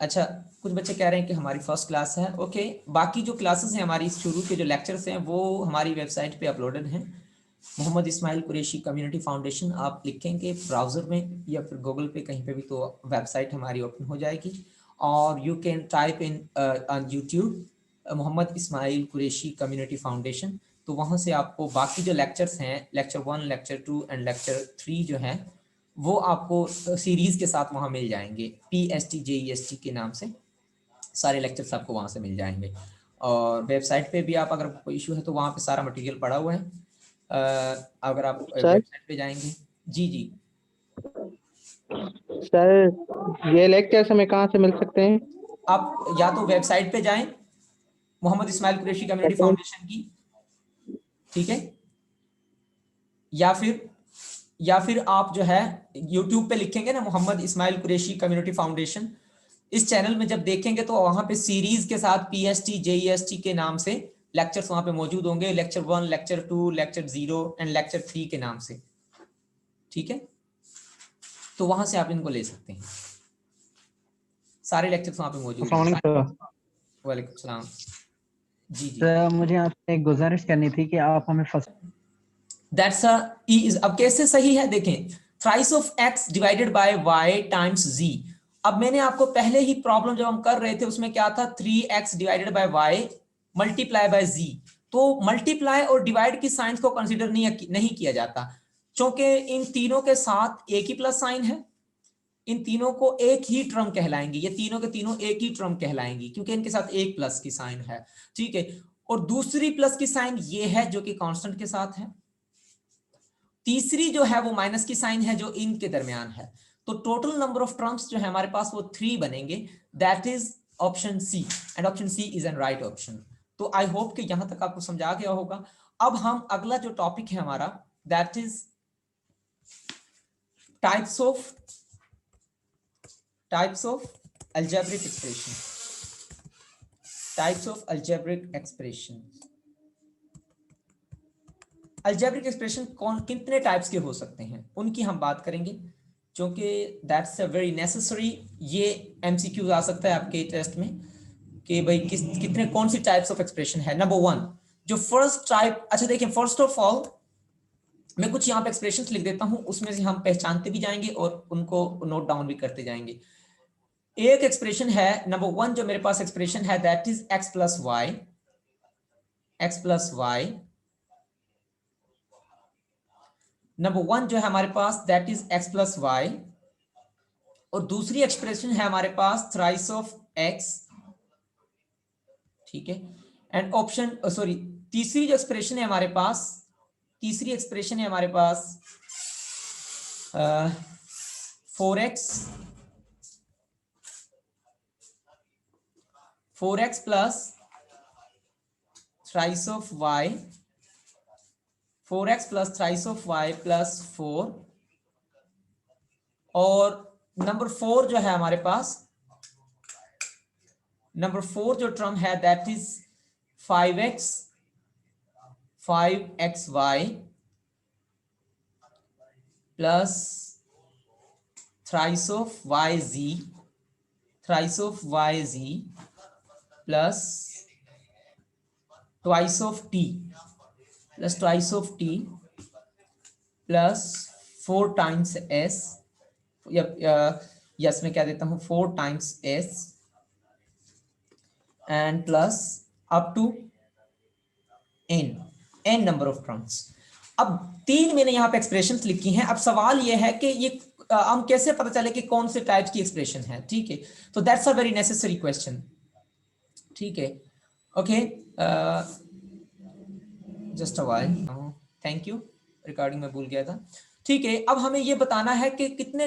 अच्छा कुछ बच्चे कह रहे हैं कि हमारी फर्स्ट क्लास है। ओके बाकी जो क्लासेस हैं हमारी शुरू के जो लेक्चर्स हैं वो हमारी वेबसाइट पे अपलोडेड हैं, मोहम्मद इस्माइल कुरैशी कम्युनिटी फाउंडेशन। आप लिखेंगे ब्राउज़र में या फिर गूगल पे कहीं पे भी तो वेबसाइट हमारी ओपन हो जाएगी, और you can type in on YouTube Mohammad Ismail Qureshi community foundation. तो वहाँ से आपको बाकी जो लेक्चर्स हैं, लेक्चर 1, लेक्चर 2 एंड लेक्चर 3 जो हैं वो आपको सीरीज़ के साथ वहाँ मिल जाएंगे। PST JEST के नाम से सारे लेक्चर्स आपको वहाँ से मिल जाएंगे। और वेबसाइट पे भी आप अगर कोई इशू है तो वहाँ पे सारा मटेरियल पड़ा हुआ है। अगर आप सर वेबसाइट पे जाएंगे। जी जी सर ये लेक्चर्स हमें कहाँ से मिल सकते हैं? आप या तो वेबसाइट पे जाएं मोहम्मद इस्माइल कुरैशी कम्युनिटी फाउंडेशन की, ठीक है, या फिर आप जो है यूट्यूब पे लिखेंगे ना मोहम्मद इस्माइल कुरैशी कम्युनिटी फाउंडेशन, इस चैनल में जब देखेंगे तो वहां पे सीरीज के साथ PST JEST के नाम से लेक्चर्स वहां पे मौजूद होंगे, lecture 1, lecture 2, lecture 0 and lecture 3 के नाम से, ठीक है। तो वहां से आप इनको ले सकते हैं, सारे लेक्चर्स वहां पे मौजूद हैं। वालेकुम सलाम। जी जी सर मुझे आपसे एक गुजारिश करनी थी कि आप हमें first that's a E is, अब कैसे सही है देखें, thrice of x divided by y times z। अब मैंने आपको पहले ही प्रॉब्लम जब हम कर रहे थे उसमें क्या था, 3x divided by y multiply by z। तो मल्टीप्लाई और डिवाइड की साइंस को कंसीडर नहीं किया जाता, क्योंकि इन तीनों के साथ एक ही प्लस साइन है, इन तीनों को एक ही टर्म कहलाएंगे, ये तीनों के तीनों एक ही टर्म कहलाएंगी क्योंकि इनके साथ एक प्लस की साइन है, ठीक है। और दूसरी प्लस की साइन ये है जो कि कांस्टेंट के साथ है, तीसरी जो है वो माइनस की साइन है जो इनके दरमियान है। तो टोटल नंबर ऑफ टर्म्स जो है हमारे पास वो 3 बनेंगे, that is option C, and option C is an right option. तो आई होप कि यहां तक आपको समझा गया होगा। अब हम अगला जो टॉपिक है हमारा, that is types of algebraic expression, types of algebraic expression. Algebraic expression कौन कितने टाइप्स के हो सकते हैं उनकी हम बात करेंगे, क्योंकि दैट्स अ वेरी नेसेसरी। ये MCQ आ सकता है आपके टेस्ट में कि भाई कितने कौन सी टाइप्स ऑफ एक्सप्रेशन है। नंबर 1 जो फर्स्ट टाइप, अच्छा देखिए फर्स्ट ऑफ ऑल मैं कुछ यहाँ पे एक्सप्रेशंस लिख देता हूं, उसमें से हम पहचानते भी जाएंगे और उनको नोट डाउन भी करते जाएंगे। एक एक्सप्रेशन है नंबर 1 जो मेरे पास एक्सप्रेशन है, that is x plus y, x plus y. Number 1 जो है हमारे पास that is x plus y, और दूसरी एक्सप्रेशन है हमारे पास थ्राइस ऑफ x, ठीक है। एंड ऑप्शन सॉरी, तीसरी जो एक्सप्रेशन है हमारे पास, तीसरी एक्सप्रेशन है हमारे पास 4x, 4x plus thrice of y, 4x plus thrice of y plus 4, और नंबर 4 जो है हमारे पास, नंबर 4 जो टर्म है that is 5x, 5xy plus thrice of yz, thrice of yz plus twice of t, plus twice of t plus 4 times s, yes मैं क्या देता हूं 4 times s and plus up to n number of terms. अब 3 मैंने यहाँ पे expressions लिखी हैं। अब सवाल ये है कि ये हम कैसे पता चले कि कौन से टाइप की एक्सप्रेशन है, ठीक है। तो that's a very necessary question, ठीक है। Okay, just a while, thank you, recording में भूल गया था, ठीक है। अब हमें ये बताना है कि कितने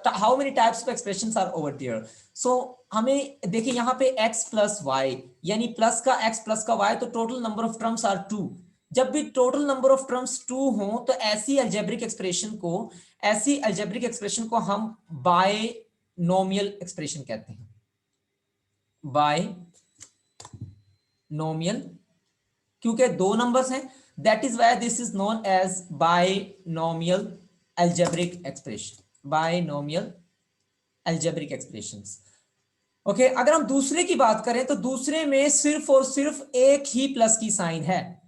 how many types of expressions are over there. So हमें देखिए यहाँ पे x प्लस वाई, यानी प्लस का x प्लस का y, तो total number of terms are 2। जब भी टोटल नंबर ऑफ टर्म्स 2 हो तो ऐसी अलजेब्रिक एक्सप्रेशन को, ऐसी अलजेब्रिक एक्सप्रेशन को हम बायनोमियल एक्सप्रेशन कहते हैं, बायनोमियल, क्योंकि 2 नंबर्स हैं, that is why this is known as binomial algebraic expression, binomial algebraic expressions. Okay, अगर हम दूसरे की बात करें तो दूसरे में सिर्फ और सिर्फ एक ही प्लस की साइन है,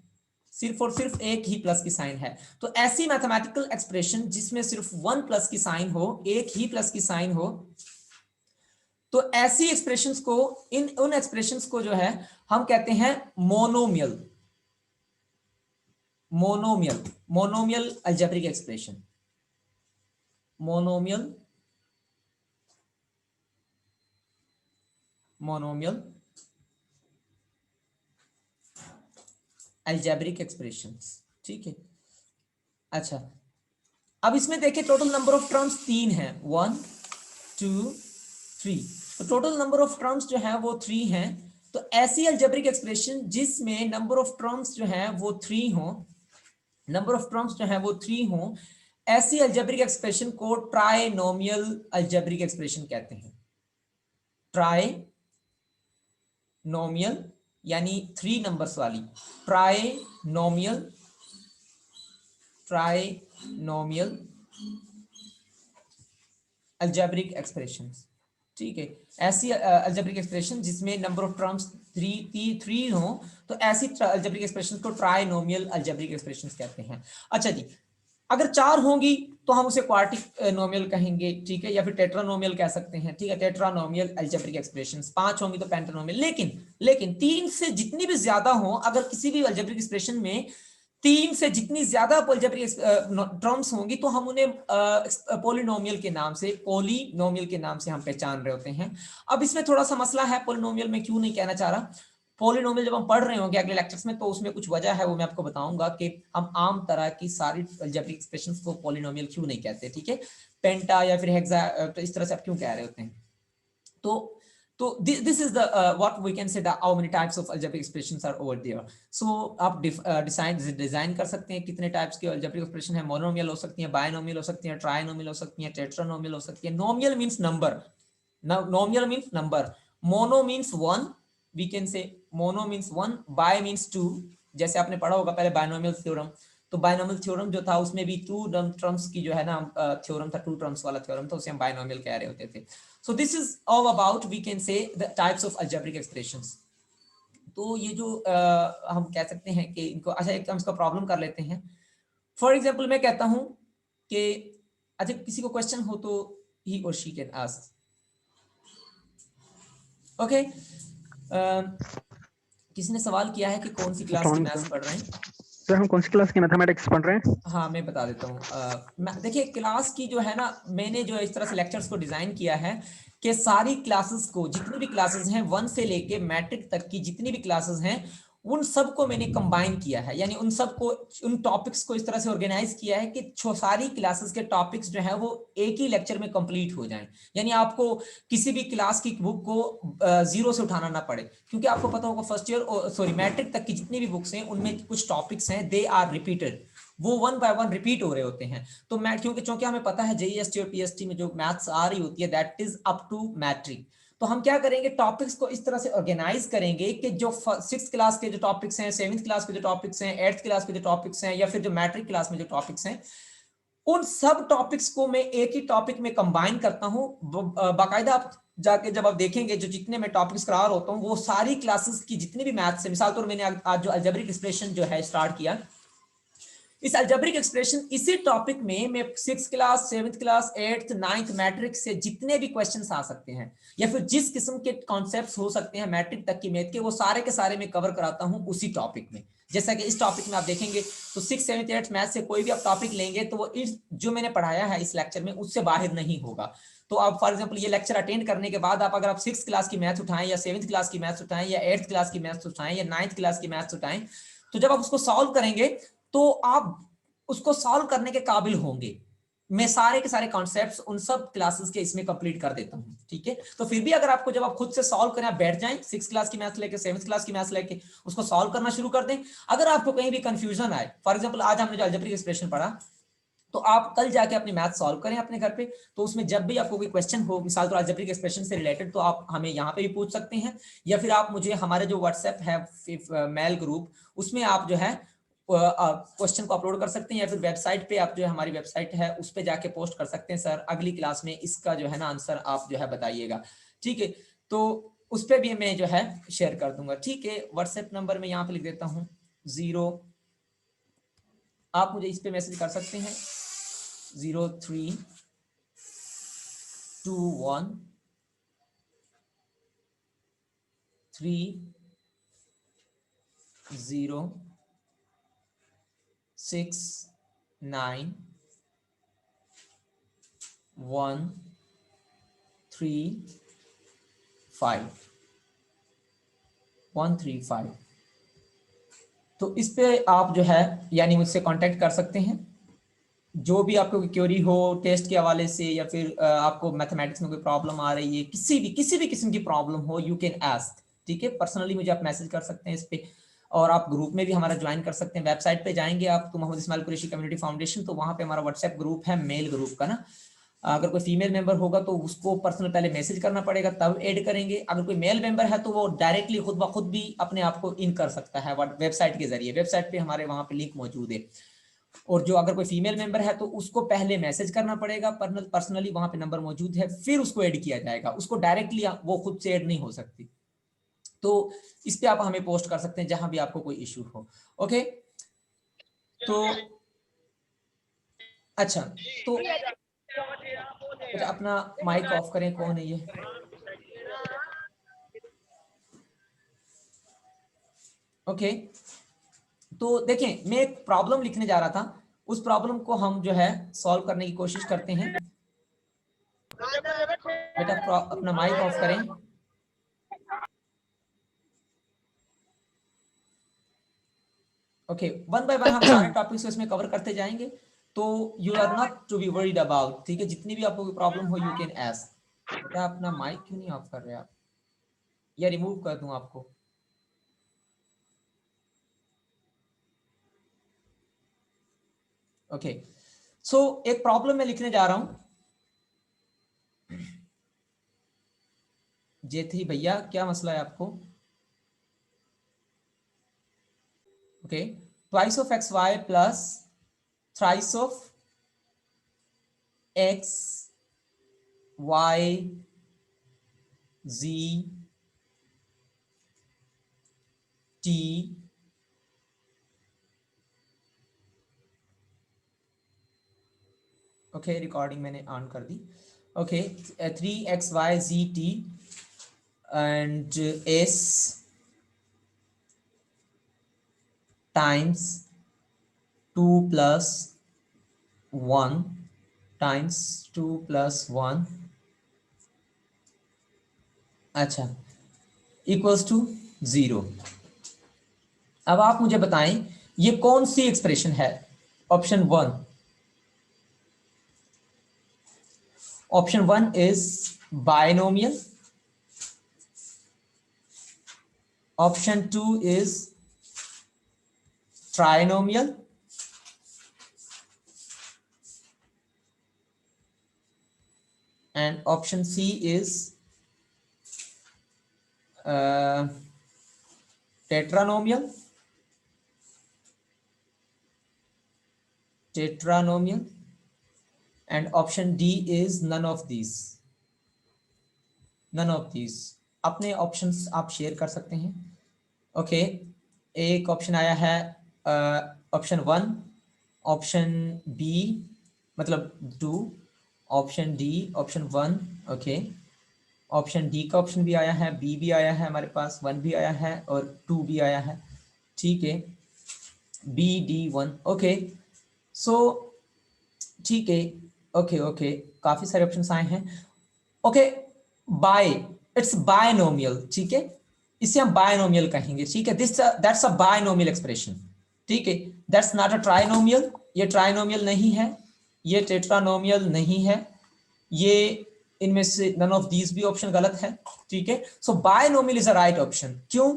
सिर्फ और सिर्फ एक ही प्लस की साइन है। तो ऐसी मैथमेटिकल एक्सप्रेशन जिसमें सिर्फ 1 प्लस की साइन हो, एक ही प्लस की साइन हो, तो ऐसी एक्सप्रेशंस को, उन एक्सप्रेशंस को जो है हम कहते हैं monomial, monomial, monomial algebraic expression, monomial, monomial algebraic expressions, ठीक है। अच्छा, अब इसमें देखिए टोटल नंबर ऑफ टर्म्स 3 हैं, 1 2 3, तो टोटल नंबर ऑफ टर्म्स जो है वो 3 हैं। तो ऐसी अलजेब्रिक एक्सप्रेशन जिसमें नंबर ऑफ टर्म्स जो है वो 3 हो, नंबर ऑफ टर्म्स जो है वो 3 हो, ऐसी अलजेब्रिक एक्सप्रेशन को ट्राइनोमियल अलजेब्रिक एक्सप्रेशन कहते हैं, ट्राइनोमियल यानी 3 नंबर्स वाली, ट्राइनोमियल, ट्राइनोमियल अलजेब्रिक एक्सप्रेशंस, ठीक है। ऐसी अलजेब्रिक एक्सप्रेशन जिसमें नंबर ऑफ टर्म्स 3 हो, तो ऐसी अलजेब्रिक एक्सप्रेशन को ट्राइनोमियल अलजेब्रिक एक्सप्रेशंस कहते हैं। अच्छा जी, अगर 4 होंगी तो हम उसे क्वार्टिक नोमियल कहेंगे, ठीक है, या फिर टेट्रानोमियल कह सकते हैं, ठीक है, टेट्रानोमियल अलजेब्रिक एक्सप्रेशंस। 5 होंगी तो पेंटानोमियल। लेकिन 3 से जितनी भी ज्यादा हो, अगर किसी भी अलजेब्रिक एक्सप्रेशन में 3 से जितनी ज्यादा अलजेब्रिक टर्म्स होंगी तो हम उन्हें पॉलिनोमियल के नाम से, पॉलिनोमियल के नाम से हम पहचान रहे होते हैं। अब इसमें थोड़ा सा मसला है, पॉलिनोमियल में क्यों नहीं कहना चाह रहा। पॉलिनोमियल जब हम पढ़ रहे होंगे अगले लेक्चर्स में तो उसमें कुछ वजह है, वो मैं आपको बताऊंगा कि हम आम तरह की सारी अलजेब्रिक एक्सप्रेशंस को पॉलिनोमियल क्यों नहीं कहते, ठीक है। पेंटा या फिर हेक्सा, तो इस तरह से आप क्यों कह रहे होते हैं। तो this is the what we can say that how many types of algebraic expressions are over there. So आप डिजाइन कर सकते हैं कितने टाइप्स के algebraic expression है। मोनोमियल हो सकती है, बायनोमियल हो सकती है, ट्राइनोमियल हो सकती है, टेट्रानोमियल हो सकती है। Nomial means number, nomial means number, mono means 1, we can say mono means 1, bi means 2, जैसे आपने पढ़ा होगा पहले बायनोमियल थ्योरम। तो बायनोमियल थ्योरम जो था उसमें भी 2 टर्म्स की जो है ना थ्योरम था, 2 टर्म्स वाला थ्योरम था, उसे हम बायनोमियल कह रहे होते थे। So this is all about, we can say, the types of algebraic expressions. तो ये जो हम कह सकते हैं कि इनको, अच्छा एक हम इसका प्रॉब्लम कर लेते हैं। फॉर एग्जाम्पल मैं कहता हूं कि अच्छा किसी को क्वेश्चन हो तो ही और शी कैन आस्क। ओके, किसी ने सवाल किया है कि कौन सी क्लास की अस्सलाम मैथ्स वालेकुम। पढ़ रहे हैं। सर हम कौन सी क्लास की मैथमेटिक्स पढ़ रहे हैं? हाँ मैं बता देता हूँ। देखिए क्लास की जो है ना, मैंने जो इस तरह से लेक्चर्स को डिजाइन किया है कि सारी क्लासेस को, जितनी भी क्लासेस हैं 1 से लेके मैट्रिक तक की जितनी भी क्लासेस हैं, उन सबको मैंने कंबाइन किया है, यानी उन सबको, उन टॉपिक्स को इस तरह से ऑर्गेनाइज किया है कि सारी क्लासेस के टॉपिक्स जो है वो एक ही लेक्चर में कंप्लीट हो जाएं। यानी आपको किसी भी क्लास की बुक को जीरो से उठाना ना पड़े, क्योंकि आपको पता होगा फर्स्ट ईयर सॉरी मैट्रिक तक की जितनी भी बुक्स हैं उनमें कुछ टॉपिक्स हैं दे आर रिपीटेड, वो 1 बाय 1 रिपीट हो रहे होते हैं। तो मैं क्योंकि हमें पता है जेईएसटी और पीएसटी में जो मैथ्स आ रही होती है that is up to matric, तो हम क्या करेंगे टॉपिक्स को इस तरह से ऑर्गेनाइज करेंगे कि जो 6th क्लास के जो टॉपिक्स हैं, 7th क्लास के जो टॉपिक्स हैं, 8th क्लास के जो टॉपिक्स हैं, या फिर जो मैट्रिक क्लास में जो टॉपिक्स हैं, उन सब टॉपिक्स को मैं एक ही टॉपिक में कंबाइन करता हूं। बाकायदा आप जाके जब आप देखेंगे जो जितने मैं टॉपिक्स करा रहा होता हूं वो सारी क्लासेस की जितनी भी मैथ्स है, मिसाल तौर मैंने आज जो अलजेब्रिक एक्सप्रेशन जो है स्टार्ट किया, इस अलजेब्रिक एक्सप्रेशन इसी टॉपिक में मैं 6th class, 7th class, 8th 9th matric से जितने भी क्वेश्चंस आ सकते हैं या फिर जिस किस्म के कॉन्सेप्ट्स हो सकते हैं मैट्रिक तक की मैथ के, वो सारे के सारे मैं कवर कराता हूं उसी टॉपिक में। जैसा कि इस टॉपिक में आप देखेंगे तो 6th 7th 8th मैथ से कोई भी आप टॉपिक लेंगे तो वो इस जो मैंने पढ़ाया है इस लेक्चर में उससे बाहर नहीं होगा। तो आप फॉर एग्जांपल ये लेक्चर अटेंड करने के बाद आप अगर आप 6th क्लास की मैथ उठाएं या 7th क्लास की मैथ उठाएं या 8th क्लास की मैथ उठाएं या 9th क्लास की मैथ उठाएं, तो जब आप उसको सॉल्व करेंगे तो आप उसको सॉल्व करने के काबिल होंगे। मैं सारे के सारे कॉन्सेप्ट्स उन सब क्लासेस के इसमें कंप्लीट कर देता हूं, ठीक है। तो फिर भी अगर आपको जब आप खुद से सॉल्व करें, आप बैठ जाएं 6th क्लास की मैथ्स लेके 7th क्लास की मैथ्स लेके उसको सॉल्व करना शुरू कर दें। अगर आपको कहीं भी कंफ्यूजन आए, फॉर एग्जांपल आज हमने जो अलजेब्रिक एक्सप्रेशन पढ़ा, तो आप कल जाके अपनी मैथ सॉल्व करें अपने घर पे, तो उसमें जब भी आपको कोई क्वेश्चन हो मिसाल तो अलजेब्रिक एक्सप्रेशन से रिलेटेड, तो आप हमें यहाँ पे भी पूछ सकते हैं, या फिर आप मुझे हमारे जो व्हाट्सएप है मेल ग्रुप, उसमें आप जो है क्वेश्चन को अपलोड कर सकते हैं, या फिर वेबसाइट पे आप जो है हमारी वेबसाइट है उस पे जाके पोस्ट कर सकते हैं, सर अगली क्लास में इसका जो है ना आंसर आप जो है बताइएगा, ठीक है। तो उस पर भी मैं जो है शेयर कर दूंगा, ठीक है। व्हाट्सएप नंबर में यहाँ पे लिख देता हूँ 0, आप मुझे इस पे मैसेज कर सकते हैं 032069135135। तो इस पे आप जो है यानी मुझसे कांटेक्ट कर सकते हैं, जो भी आपको क्वेरी हो टेस्ट के हवाले से, या फिर आपको मैथमेटिक्स में कोई प्रॉब्लम आ रही है, किसी भी किस्म की प्रॉब्लम हो, यू कैन आस्क, ठीक है। पर्सनली मुझे आप मैसेज कर सकते हैं इस पे, और आप ग्रुप में भी हमारा ज्वाइन कर सकते हैं। वेबसाइट पे जाएंगे आप तो मोहम्मद इस्माइल कुरैशी कम्युनिटी फाउंडेशन, तो वहां पे हमारा व्हाट्सएप ग्रुप है मेल ग्रुप का ना। अगर कोई फीमेल मेंबर होगा तो उसको पर्सनल पहले मैसेज करना पड़ेगा तब ऐड करेंगे, अगर कोई मेल मेंबर है तो वो डायरेक्टली खुद ब खुद भी अपने आप को इन कर सकता है वेबसाइट के जरिए। वेबसाइट पे हमारे वहां पे लिंक मौजूद है। और जो अगर कोई फीमेल मेंबर है तो उसको पहले मैसेज करना पड़ेगा पर्सनली, वहां पे नंबर मौजूद है, फिर उसको ऐड किया जाएगा, उसको डायरेक्टली वो खुद से ऐड नहीं हो सकती। तो इस पे आप हमें पोस्ट कर सकते हैं जहां भी आपको कोई इशू हो, ओके। तो अच्छा, तो अच्छा अपना माइक ऑफ करें, कौन है ये? ओके, तो देखें मैं एक प्रॉब्लम लिखने जा रहा था, उस प्रॉब्लम को हम जो है सॉल्व करने की कोशिश करते हैं। बेटा अपना माइक ऑफ करें। ओके, वन बाय वन हम सारे टॉपिक्स इसमें कवर करते जाएंगे, तो you are not to be worried about, ठीक है। जितनी भी आपको प्रॉब्लम हो यू कैन आस्क। बेटा अपना माइक क्यों नहीं ऑफ कर रहे आप, या रिमूव कर दूं आपको? ओके, सो एक प्रॉब्लम मैं लिखने जा रहा हूं। जेथी भैया क्या मसला है आपको? Okay, twice of x y plus thrice of x y z t okay recording मैंने ऑन कर दी। Okay 3xyzt and s times 2 plus 1 times 2 plus 1 अच्छा इक्वल्स टू 0। अब आप मुझे बताएं ये कौन सी एक्सप्रेशन है। Option 1, option 1 is binomial, option 2 is trinomial, and option C is tetranomial, and option D is none of these। अपने ऑप्शंस आप शेयर कर सकते हैं। ओके एक ऑप्शन आया है ऑप्शन 1, ऑप्शन बी मतलब 2, option D, option 1। Okay option D का ऑप्शन भी आया है, बी भी आया है, हमारे पास 1 भी आया है और 2 भी आया है। ठीक है बी डी 1। ओके सो ठीक है ओके काफी सारे ऑप्शंस आए हैं। Okay by it's binomial. ठीक है इसे हम बायनोमियल कहेंगे। ठीक है this that's a binomial expression. ठीक है दैट्स नॉट अ ट्राइनोमियल, ये ट्राइनोमियल नहीं है, ये टेट्रानोमियल नहीं है, ये इनमें से नन ऑफ दीज भी ऑप्शन गलत है। ठीक है so binomial is a right option. क्यों?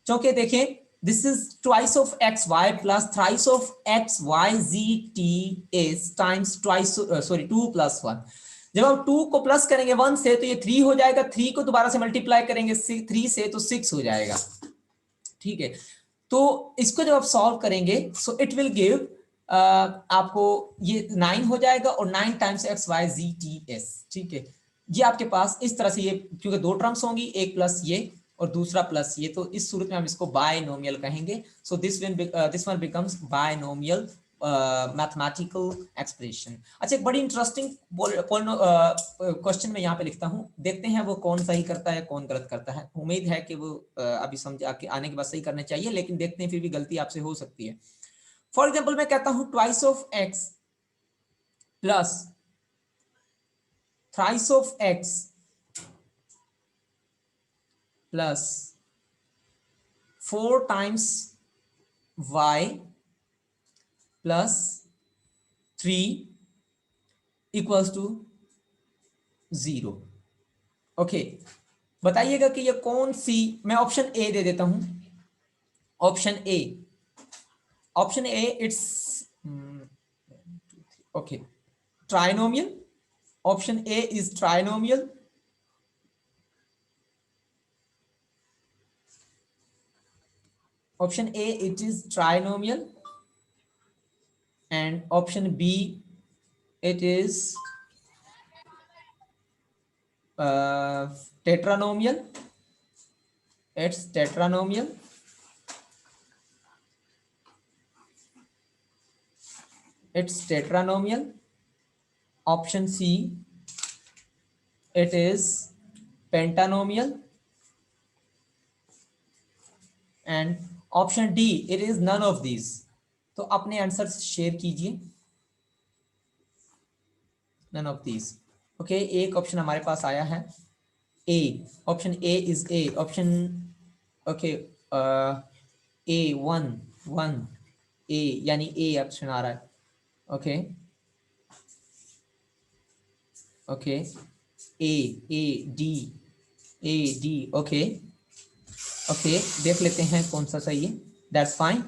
क्योंकि देखें this is twice of x y plus thrice of x y z t S times twice sorry 2 + 1। जब हम 2 को प्लस करेंगे 1 से तो ये 3 हो जाएगा, 3 को दोबारा से मल्टीप्लाई करेंगे 3 से तो 6 हो जाएगा। ठीक है तो इसको जब आप सॉल्व करेंगे सो इट विल गिव आपको ये 9 हो जाएगा और 9 times x y z t s. ठीक है ये आपके पास इस तरह से ये क्योंकि 2 टर्म्स होंगी, एक प्लस ये और दूसरा प्लस ये, तो इस सूरत में हम इसको बायनोमियल कहेंगे। So this one becomes binomial mathematical expression. अच्छा एक बड़ी इंटरेस्टिंग क्वेश्चन मैं यहाँ पे लिखता हूँ, देखते हैं वो कौन सही करता है कौन गलत करता है। उम्मीद है कि वो अभी समझ आने के बाद सही करने चाहिए, लेकिन देखते हैं फिर भी गलती आपसे हो सकती है। फॉर एग्जाम्पल मैं कहता हूं twice of x plus thrice of x plus 4 times y plus 3 equals to 0। Okay बताइएगा कि ये कौन सी, मैं ऑप्शन ए दे देता हूं। Option A it's okay trinomial. Option A is trinomial. Option A it is trinomial and option B it is tetranomial. It's tetranomial. It's tetranomial. Option C it is pentanomial and option D it is none of these। तो अपने answer share कीजिए। none of these। Okay एक option हमारे पास आया है A, option A is A, option okay A 1 A यानी A option आ रहा है। Okay okay A D okay okay देख लेते हैं कौन सा सही है। That's fine.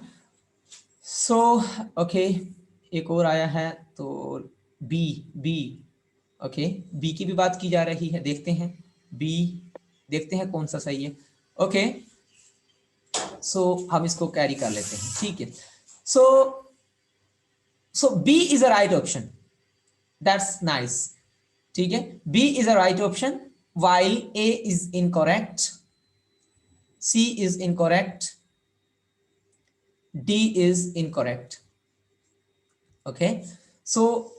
सो ओके एक और आया है तो बी ओके बी की भी बात की जा रही है, देखते हैं बी, देखते हैं कौन सा सही है। ओके सो हम इसको कैरी कर लेते हैं। ठीक है so B is a right option. That's nice. ठीक है B is a right option while A is incorrect, C is incorrect, D is incorrect। okay so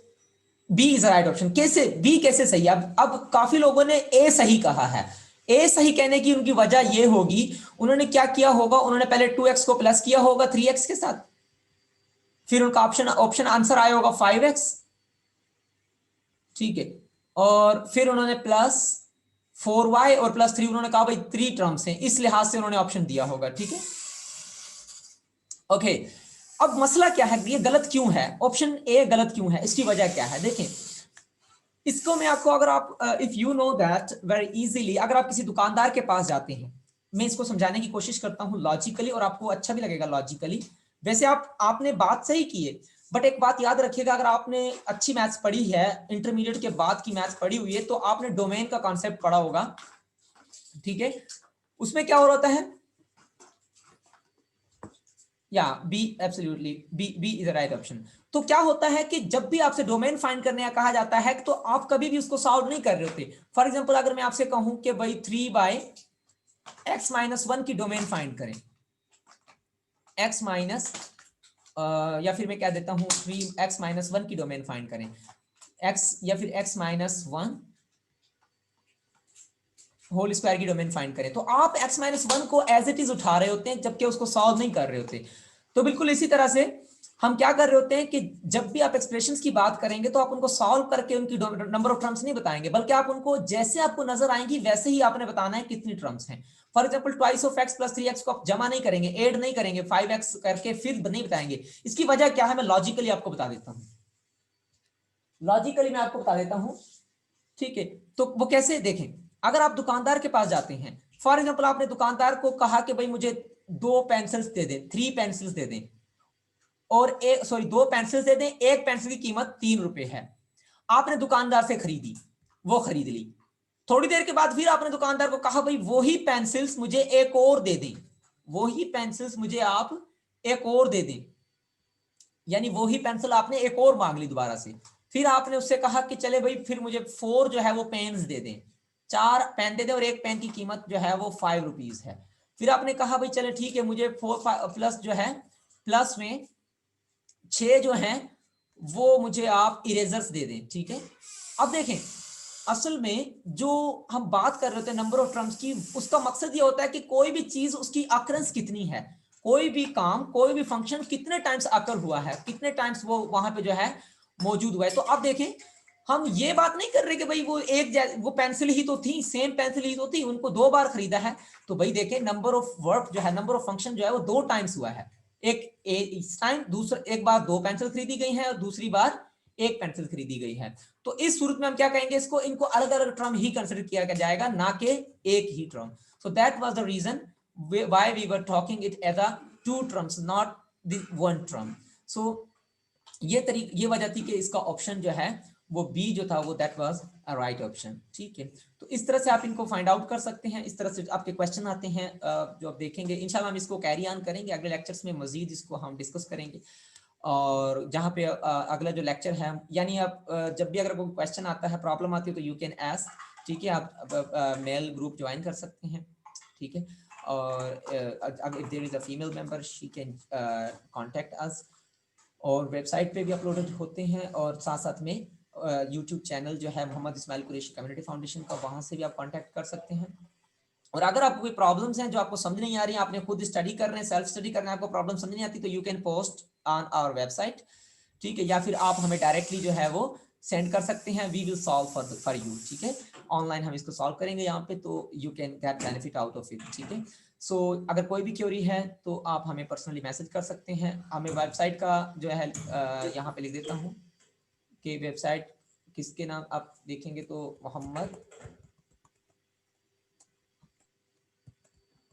B is right option. कैसे बी कैसे सही? अब काफी लोगों ने ए सही कहा है। ए सही कहने की उनकी वजह ये होगी, उन्होंने क्या किया होगा, उन्होंने पहले 2x को प्लस किया होगा 3x के साथ, फिर उनका ऑप्शन ऑप्शन आंसर आया होगा 5x, ठीक है, और फिर उन्होंने प्लस 4y और प्लस 3, उन्होंने कहा भाई 3 टर्म्स हैं, इस लिहाज से उन्होंने ऑप्शन दिया होगा, ठीक है। ओके, अब मसला क्या है, ये गलत क्यों है, ऑप्शन ए गलत क्यों है, इसकी वजह क्या है? देखें, इसको मैं आपको, अगर आप if you know that very easily, अगर आप किसी दुकानदार के पास जाते हैं, मैं इसको समझाने की कोशिश करता हूं लॉजिकली, और आपको अच्छा भी लगेगा लॉजिकली। वैसे आपने बात सही की है, बट एक बात याद रखिएगा, अगर आपने अच्छी मैथ्स पढ़ी है, इंटरमीडिएट के बाद की मैथ्स पढ़ी हुई है, तो आपने डोमेन का कॉन्सेप्ट पढ़ा होगा, ठीक है। उसमें क्या हो रहा है, या B, absolutely B is the right option. तो क्या होता है कि जब भी आपसे डोमेन फाइंड करने का कहा जाता है, तो आप कभी भी उसको सॉल्व नहीं कर रहे होते। फॉर एग्जांपल, अगर मैं आपसे कहूं कि भाई 3/x-1 की डोमेन फाइंड करें, x माइनस, या फिर मैं कह देता हूं 3x-1 की डोमेन फाइंड करें, x या फिर x-1 होल स्क्वायर की डोमेन फाइंड करें, तो आप x-1 को एज इट इज उठा रहे होते हैं, जबकि उसको सॉल्व नहीं कर रहे होते। तो बिल्कुल इसी तरह से हम क्या कर रहे होते हैं कि जब भी आप एक्सप्रेशंस की बात करेंगे, तो आप उनको सॉल्व करके उनकी नंबर ऑफ टर्म्स नहीं बताएंगे, बल्कि आप उनको जैसे आपको नजर आएंगी वैसे ही आपने बताना है कितनी टर्म्स हैं। For example, twice of x plus 3x को आप जमा नहीं करेंगे, ऐड नहीं करेंगे, 5x करके फिर नहीं बताएंगे। इसकी वजह क्या है, मैं लॉजिकली आपको बता देता हूं, लॉजिकली मैं आपको बता देता हूं, ठीक है। तो वो कैसे, देखें, अगर आप दुकानदार के पास जाते हैं, फॉर एग्जांपल आपने दुकानदार को कहा कि भाई मुझे 2 पेंसिल्स दे दें, 3 पेंसिल्स दे दें, और एक, सॉरी, 2 पेंसिल्स दे दें, एक पेंसिल की कीमत 3 रुपए है। आपने दुकानदार से खरीदी, वो खरीद ली। थोड़ी देर के बाद फिर आपने दुकानदार को कहा भाई वही पेंसिल्स मुझे एक और दे दें, वही पेंसिल्स मुझे आप एक और दे दें, यानी वही पेंसिल आपने एक और मांग ली दोबारा से। फिर आपने उससे कहा कि चले भाई फिर मुझे 4 जो है वो पेन्स दे दें, 4 पेन दे दें, और एक पेन की कीमत जो है वो 5 रुपीज है। फिर आपने कहा भाई चले ठीक है, मुझे 4 प्लस जो है, प्लस में 6 जो है वो मुझे आप इरेजर्स दे दें, ठीक है। अब देखें, असल में जो हम बात कर रहे होते हैं नंबर ऑफ टर्म्स की, उसका मकसद ये होता है कि कोई भी चीज उसकी अकरेंस कितनी है, कोई भी काम, कोई भी फंक्शन कितने टाइम्स अकर हुआ है, कितने टाइम्स वो वहां पे जो है मौजूद हुआ है। तो अब देखें, हम ये बात नहीं कर रहे कि भाई वो पेंसिल ही तो थी, सेम पेंसिल ही तो थी, उनको 2 बार खरीदा है। तो भाई देखें, नंबर ऑफ वर्क जो है, नंबर ऑफ फंक्शन जो है वो 2 टाइम्स हुआ है। इस टाइम दूसरा, एक बार 2 पेंसिल खरीदी गई है और दूसरी बार 1 पेंसिल खरीदी गई है। तो इस सूरत में हम क्या कहेंगे, इसको, इनको अलग अलग टर्म ही कंसिडर किया जाएगा, ना कि एक ही term. So that was the reason why we were talking it as a 2 terms, not the 1 term. So ये वजह थी कि इसका ऑप्शन जो है वो बी जो था वो that was a right option, ठीक है। तो इस तरह से आप इनको फाइंड आउट कर सकते हैं, इस तरह से आपके क्वेश्चन आते हैं जो आप देखेंगे। इंशाल्लाह हम इसको कैरी ऑन करेंगे, अगले लेक्चर्स में मजीद इसको हम डिस्कस करेंगे। और जहाँ पे अगला जो लेक्चर है, यानी आप जब भी अगर कोई क्वेश्चन आता है, प्रॉब्लम आती है, तो यू कैन आस्क, ठीक है। आप मेल ग्रुप ज्वाइन कर सकते हैं, ठीक है। और if there is a female member, she can contact us, और वेबसाइट पे भी अपलोडेड होते हैं, और साथ साथ में यूट्यूब चैनल जो है मोहम्मद इस्माइल कुरैशी कम्युनिटी फाउंडेशन का, वहाँ से भी आप कांटेक्ट कर सकते हैं। और अगर आपको कोई प्रॉब्लम्स हैं जो आपको समझ नहीं आ रही हैं, आपने खुद स्टडी कर रहे हैं, सेल्फ स्टडी करना है, आपको प्रॉब्लम समझ नहीं आती, तो you can post on our website, ठीक है। या फिर आप हमें डायरेक्टली जो है वो सेंड कर सकते हैं, we will solve for you, ठीक है। ऑनलाइन हम इसको सॉल्व करेंगे यहाँ पे, तो you can get benefit out of it, ठीक है। सो अगर कोई भी क्वेरी है तो आप हमें पर्सनली मैसेज कर सकते हैं। हमें वेबसाइट का जो है यहाँ पे लिख देता हूँ कि वेबसाइट किसके नाम आप देखेंगे, तो मोहम्मद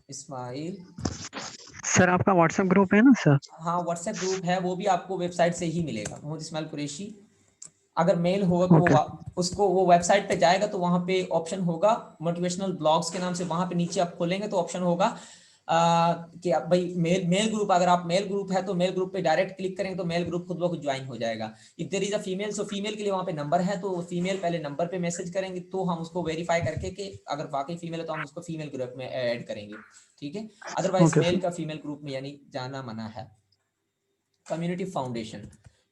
इस्माइल। सर आपका व्हाट्सएप ग्रुप है ना सर? हाँ, व्हाट्सएप ग्रुप है, वो भी आपको वेबसाइट से ही मिलेगा, मोहम्मद इस्माइल कुरैशी। अगर मेल होगा तो ओके उसको वो वेबसाइट पे जाएगा, तो वहाँ पे ऑप्शन होगा मोटिवेशनल ब्लॉग्स के नाम से, वहाँ पे नीचे आप खोलेंगे तो ऑप्शन होगा कि आप भाई मेल ग्रुप, अगर आप मेल ग्रुप है तो मेल ग्रुप पे डायरेक्ट क्लिक करेंगे तो मेल ग्रुप खुद ब खुद ज्वाइन हो जाएगा। If there is a female, so female के लिए वहाँ पे नंबर है, तो फीमेल पहले नंबर पे मैसेज करेंगे, तो हम उसको वेरीफाई करके कि अगर वाकई फीमेल है तो हम उसको फीमेल ग्रुप में ऐड करेंगे, ठीक है। Otherwise okay male sir. का फीमेल ग्रुप में यानी जाना मना है। कम्युनिटी फाउंडेशन,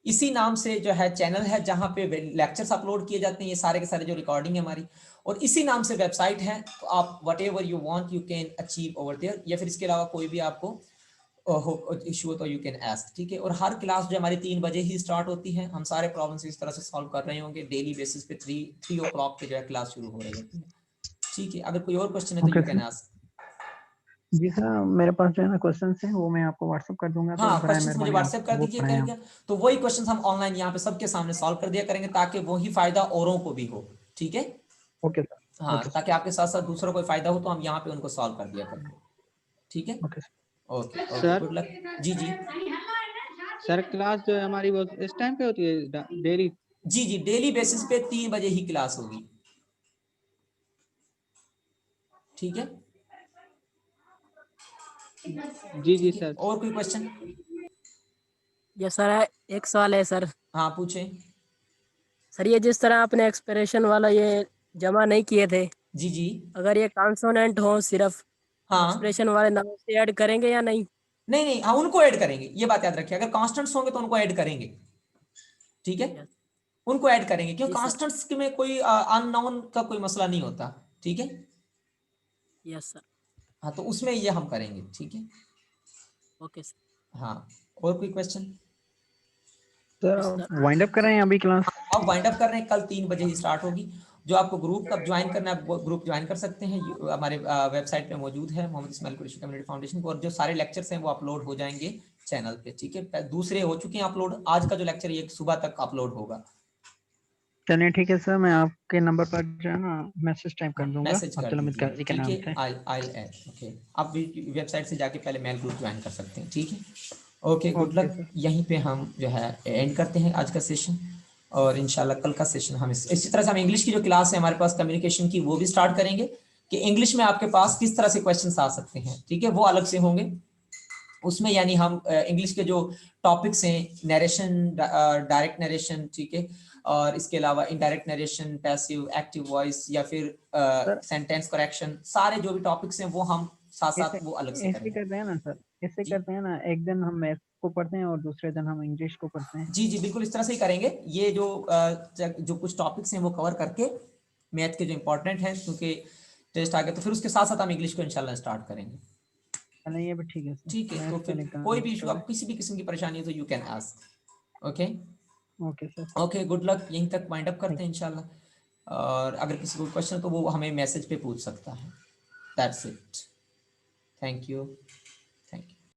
इसी नाम से जो है चैनल है जहां पे लेक्चर्स अपलोड किए जाते हैं, ये सारे के सारे जो रिकॉर्डिंग है हमारी, और इसी नाम से वेबसाइट है। तो आप whatever you want you can achieve over there, या फिर इसके अलावा कोई भी आपको इशू हो तो यू कैन आस्क, ठीक है। और हर क्लास जो हमारी 3 बजे ही स्टार्ट होती है, हम सारे प्रॉब्लम्स इस तरह से सॉल्व कर रहे होंगे डेली बेसिस पे। 3 o'clock पे जो है क्लास शुरू हो रही होती है, ठीक है। अगर कोई और क्वेश्चन है तो okay you can sir. Ask. जी सर, मेरे पास जो है ना क्वेश्चंस हैं वो मैं आपको व्हाट्सअप कर दूंगा, तो हाँ, बराए क्वेश्चंस मुझे मेहरबानी आप व्हाट्सएप कर वो दीजिए पढ़ाएं आप। करेंगे, तो वही क्वेश्चंस हम ऑनलाइन यहाँ पे सबके सामने सॉल्व कर दिया करेंगे, ताकि वही फायदा औरों को भी हो, ठीक है। Okay sir. हाँ, ओके सर। ताकि आपके साथ साथ दूसरों को फायदा हो, तो हम यहाँ पे उनको सॉल्व कर दिया करेंगे, ठीक है। Okay sir. Okay okay, sir good luck. जी जी सर क्लास जो है हमारी वो इस टाइम पे होती है डेली? जी जी, डेली बेसिस पे 3 बजे ही क्लास होगी, ठीक है। जी जी ठीक है, सर। और कोई क्वेश्चन? ये सर एक सवाल है सर। हाँ पूछें। सर ये जिस तरह आपने एक्सप्रेशन वाला ये जमा नहीं किए थे, जी जी। अगर ये कॉन्सोनेंट हो सिर्फ, हाँ, एक्सप्रेशन वाले नाम से ऐड करेंगे या नहीं? नहीं नहीं, हाँ उनको ऐड करेंगे, ये बात याद रखिए। अगर कांस्टेंट्स होंगे तो उनको ऐड करेंगे, ठीक है। यस। उनको ऐड करेंगे, क्योंकि जी सर। कांस्टेंट्स में कोई अननोन का कोई मसला नहीं होता, ठीक है। Yes sir. हाँ, तो उसमें ये हम करेंगे, ठीक है। Okay sir. हाँ, और कोई question? Sir sir wind up कर रहे हैं अभी क्लास? अब वाइंड अप कर रहे हैं, कल 3 बजे ही स्टार्ट होगी। जो आपको ग्रुप कब ज्वाइन करना है, वो ग्रुप ज्वाइन कर सकते हैं, हमारे वेबसाइट पे मौजूद है, मोहम्मद इस्माइल कुरैशी कम्युनिटी फाउंडेशन को। और जो सारे लेक्चर्स हैं वो अपलोड हो जाएंगे चैनल पे, ठीक है। दूसरे हो चुके हैं अपलोड, आज का जो लेक्चर ये सुबह तक अपलोड होगा। चलिए ठीक है सर, मैं आपके नंबर पर जो है ना मैसेज टाइप कर हाँ, दूंगा मैसेज कर अब्दुल हमीद दीजिए, काजी के ठीक नाम है। से। I add, okay. आप वेबसाइट से जाके पहले मेल ग्रुप ज्वाइन कर सकते हैं, ठीक है। Okay, good okay luck. Sir. यहीं पे हम जो है एंड करते हैं आज का सेशन, और इंशाल्लाह कल का सेशन हम इसी तरह से हम इंग्लिश की जो क्लास है हमारे पास कम्युनिकेशन की, वो भी स्टार्ट करेंगे, कि इंग्लिश में आपके पास किस तरह से क्वेश्चंस आ सकते हैं, ठीक है। वो अलग से होंगे उसमें, यानी हम इंग्लिश के जो टॉपिक्स हैं, नरेशन, डायरेक्ट नरेशन, ठीक है, और इसके अलावा indirect narration, passive, active voice, या फिर सर सेंटेंस करेक्शन, सारे जो भी टॉपिक्स हैं वो हम साथ ऐसे साथ वो अलग से ऐसे करेंगे। करते हैं ना सर, ऐसे जी करते हैं ना, एक दिन हम मैथ को पढ़ते हैं और दूसरे दिन हम इंग्लिश को पढ़ते हैं। जी जी, बिल्कुल इस तरह से ही करेंगे। ये जो कुछ टॉपिक्स हैं वो कवर करके, मैथ के जो इंपॉर्टेंट हैं, क्योंकि टेस्ट आ गया, तो फिर उसके साथ साथ हम इंग्लिश को इंशाल्लाह स्टार्ट करेंगे, चलिए ये भी ठीक है सर, ठीक है। तो मैथ फिर पहले कोई भी कंप्लीट इशू, कर आप किसी भी किस्म की परेशानी हो तो यू कैन आस्क, ओके। लें। Okay sir. Okay, good luck. यहीं तक वाइंड अप थैंक करते हैं इंशाल्लाह। और अगर किसी को क्वेश्चन तो वो हमें मैसेज पे पूछ सकता है। That's it, thank you.